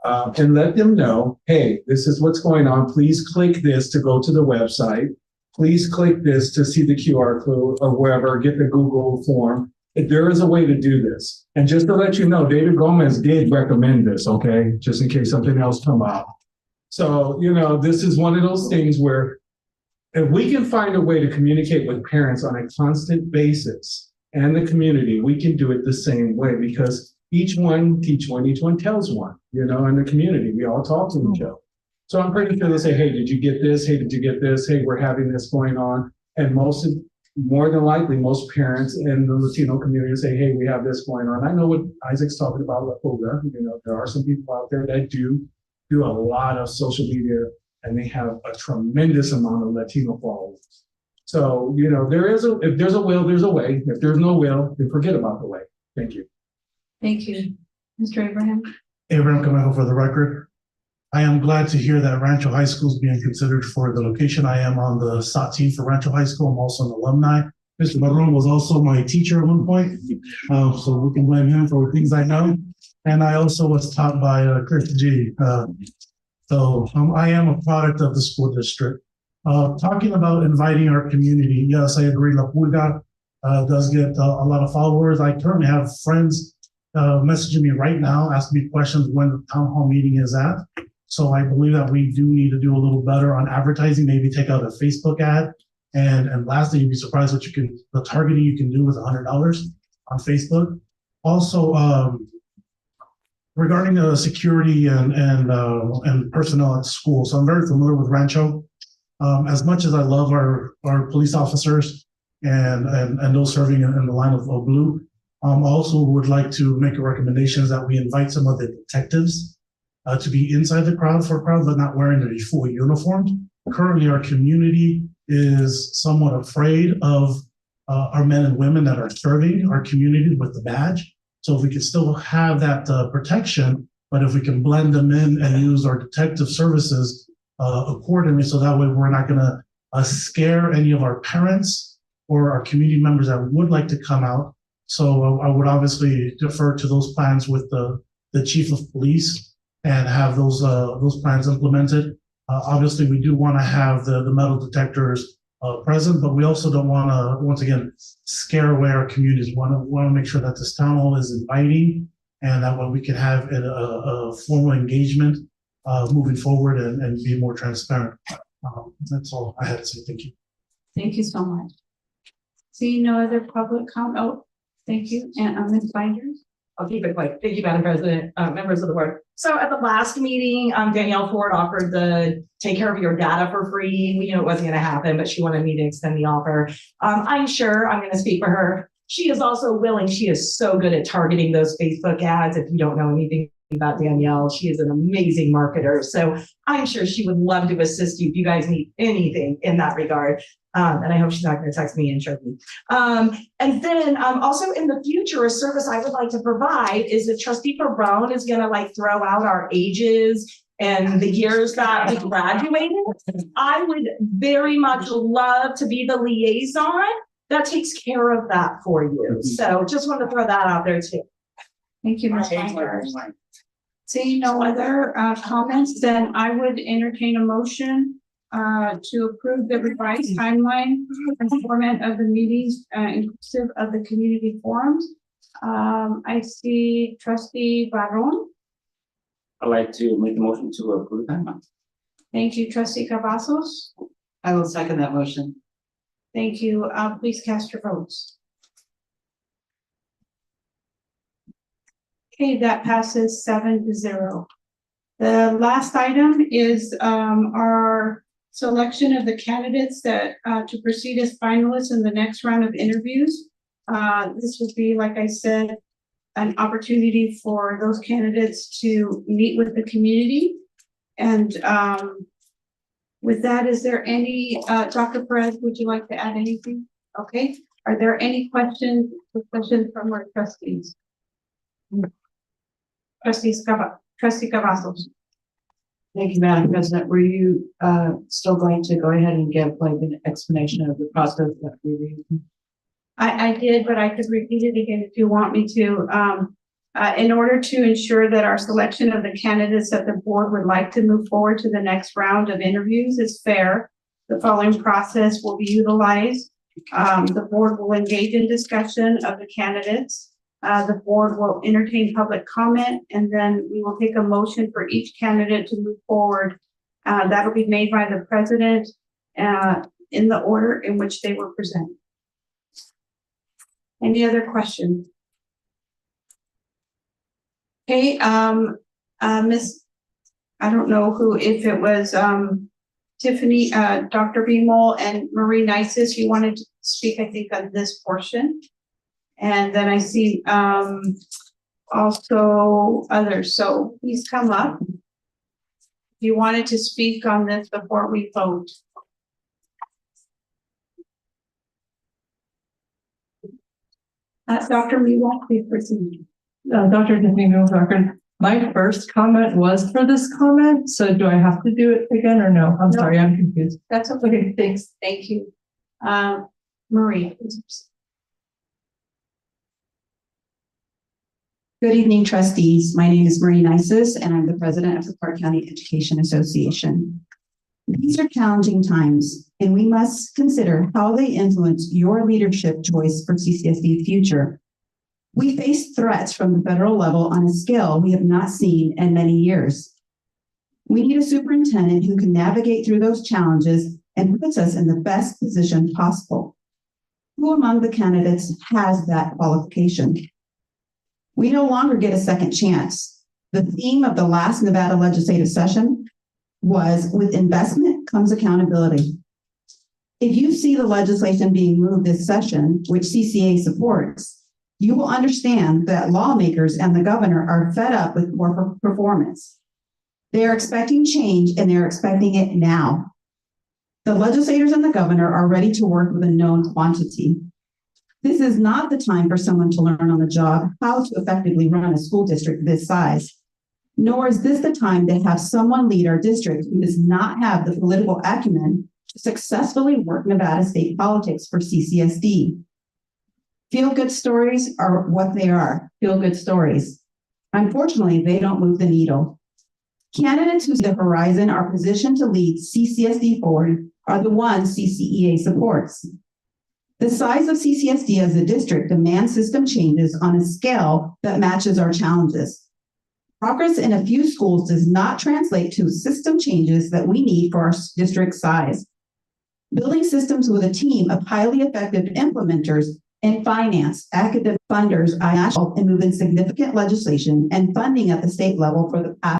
And let them know, hey, this is what's going on. Please click this to go to the website. Please click this to see the QR code or wherever, get the Google form. There is a way to do this. And just to let you know, David Gomez did recommend this, okay? Just in case something else come out. So, this is one of those things where if we can find a way to communicate with parents on a constant basis and the community, we can do it the same way because each one teach one, each one tells one, in the community, we all talk to each other. So I'm pretty sure they say, hey, did you get this? Hey, did you get this? Hey, we're having this going on. And more than likely, most parents in the Latino community say, hey, we have this going on. I know what Isaac's talking about, La Fuga. There are some people out there that do a lot of social media and they have a tremendous amount of Latino followers. So, if there's a will, there's a way. If there's no will, then forget about the way. Thank you. Thank you. Mr. Abraham? Abraham Camejo for the record. I am glad to hear that Rancho High School is being considered for the location. I am on the SOT team for Rancho High School. I'm also an alumni. Mr. Barron was also my teacher at one point, so we can blame him for things I know. And I also was taught by Chris G. So I am a product of the school district. Talking about inviting our community, yes, I agree. La Pulga does get a lot of followers. I currently have friends messaging me right now, asking me questions when the town hall meeting is at. So I believe that we do need to do a little better on advertising, maybe take out a Facebook ad. And lastly, you'd be surprised the targeting you can do with $100 on Facebook. Also, regarding security and personnel at school. So I'm very familiar with Rancho. As much as I love our police officers and those serving in the line of blue, also would like to make a recommendation that we invite some of the detectives to be inside the crowd but not wearing a full uniform. Currently, our community is somewhat afraid of our men and women that are serving our community with the badge. So if we can still have that protection, but if we can blend them in and use our detective services accordingly, so that way we're not going to scare any of our parents or our community members that would like to come out. So I would obviously defer to those plans with the chief of police and have those plans implemented. Obviously, we do want to have the metal detectors present, but we also don't want to, once again, scare away our communities. We want to make sure that this town hall is inviting and that way we can have a formal engagement moving forward and be more transparent. That's all I had to say. Thank you. Thank you so much. Seeing no other public comment. Oh, thank you. And Ms. Binders? I'll keep it quick. Thank you, Madam President, members of the board. So at the last meeting, Danielle Ford offered the take care of your data for free. We knew it wasn't going to happen, but she wanted me to extend the offer. I'm sure I'm going to speak for her. She is also willing. She is so good at targeting those Facebook ads. If you don't know anything about Danielle, she is an amazing marketer. So I'm sure she would love to assist you if you guys need anything in that regard. And I hope she's not going to text me and show me. And then also in the future, a service I would like to provide is if Trustee Brown is going to throw out our ages and the years that we graduated. I would very much love to be the liaison that takes care of that for you. So just want to throw that out there too. Thank you, Ms. Binders. Seeing no other comments, then I would entertain a motion to approve the revised timeline and format of the meetings inclusive of the community forums. I see Trustee Barron. I'd like to make a motion to approve that. Thank you, Trustee Cavazos. I will second that motion. Thank you. Please cast your votes. Okay, that passes 7-0. The last item is our selection of the candidates that to proceed as finalists in the next round of interviews. This will be, like I said, an opportunity for those candidates to meet with the community. And with that, is there any, Dr. Perez, would you like to add anything? Okay, Are there any questions from our trustees? Trustee Cavazos. Thank you, Madam President. Were you still going to go ahead and give like an explanation of the process that we reviewed? I did, but I could repeat it again if you want me to. In order to ensure that our selection of the candidates that the board would like to move forward to the next round of interviews is fair, the following process will be utilized. The board will engage in discussion of the candidates. The board will entertain public comment, and then we will take a motion for each candidate to move forward. That'll be made by the president in the order in which they were presented. Any other questions? Okay, Miss, I don't know who, if it was Tiffany, Dr. Beamol and Marie Nices, you wanted to speak, I think, on this portion. And then I see also others, so please come up. If you wanted to speak on this before we vote. Dr. Beamol, please proceed. Dr. Tiffany Mills-Rockard, my first comment was for this comment, so do I have to do it again or no? I'm sorry, I'm confused. That's okay, thanks, thank you. Marie. Good evening, trustees. My name is Marie Nices, and I'm the president of the Clark County Education Association. These are challenging times, and we must consider how they influence your leadership choice for CCSD future. We face threats from the federal level on a scale we have not seen in many years. We need a superintendent who can navigate through those challenges and puts us in the best position possible. Who among the candidates has that qualification? We no longer get a second chance. The theme of the last Nevada legislative session was, with investment comes accountability. If you see the legislation being moved this session, which CCA supports, you will understand that lawmakers and the governor are fed up with poor performance. They are expecting change, and they're expecting it now. The legislators and the governor are ready to work with a known quantity. This is not the time for someone to learn on the job how to effectively run a school district this size. Nor is this the time to have someone lead our district who does not have the political acumen to successfully work Nevada state politics for CCSD. Feel-good stories are what they are, feel-good stories. Unfortunately, they don't move the needle. Candidates who see the horizon are positioned to lead CCSD forward are the ones CCEA supports. The size of CCSD as a district demands system changes on a scale that matches our challenges. Progress in a few schools does not translate to system changes that we need for our district size. Building systems with a team of highly effective implementers in finance, academic funders, I help in moving significant legislation and funding at the state level for the past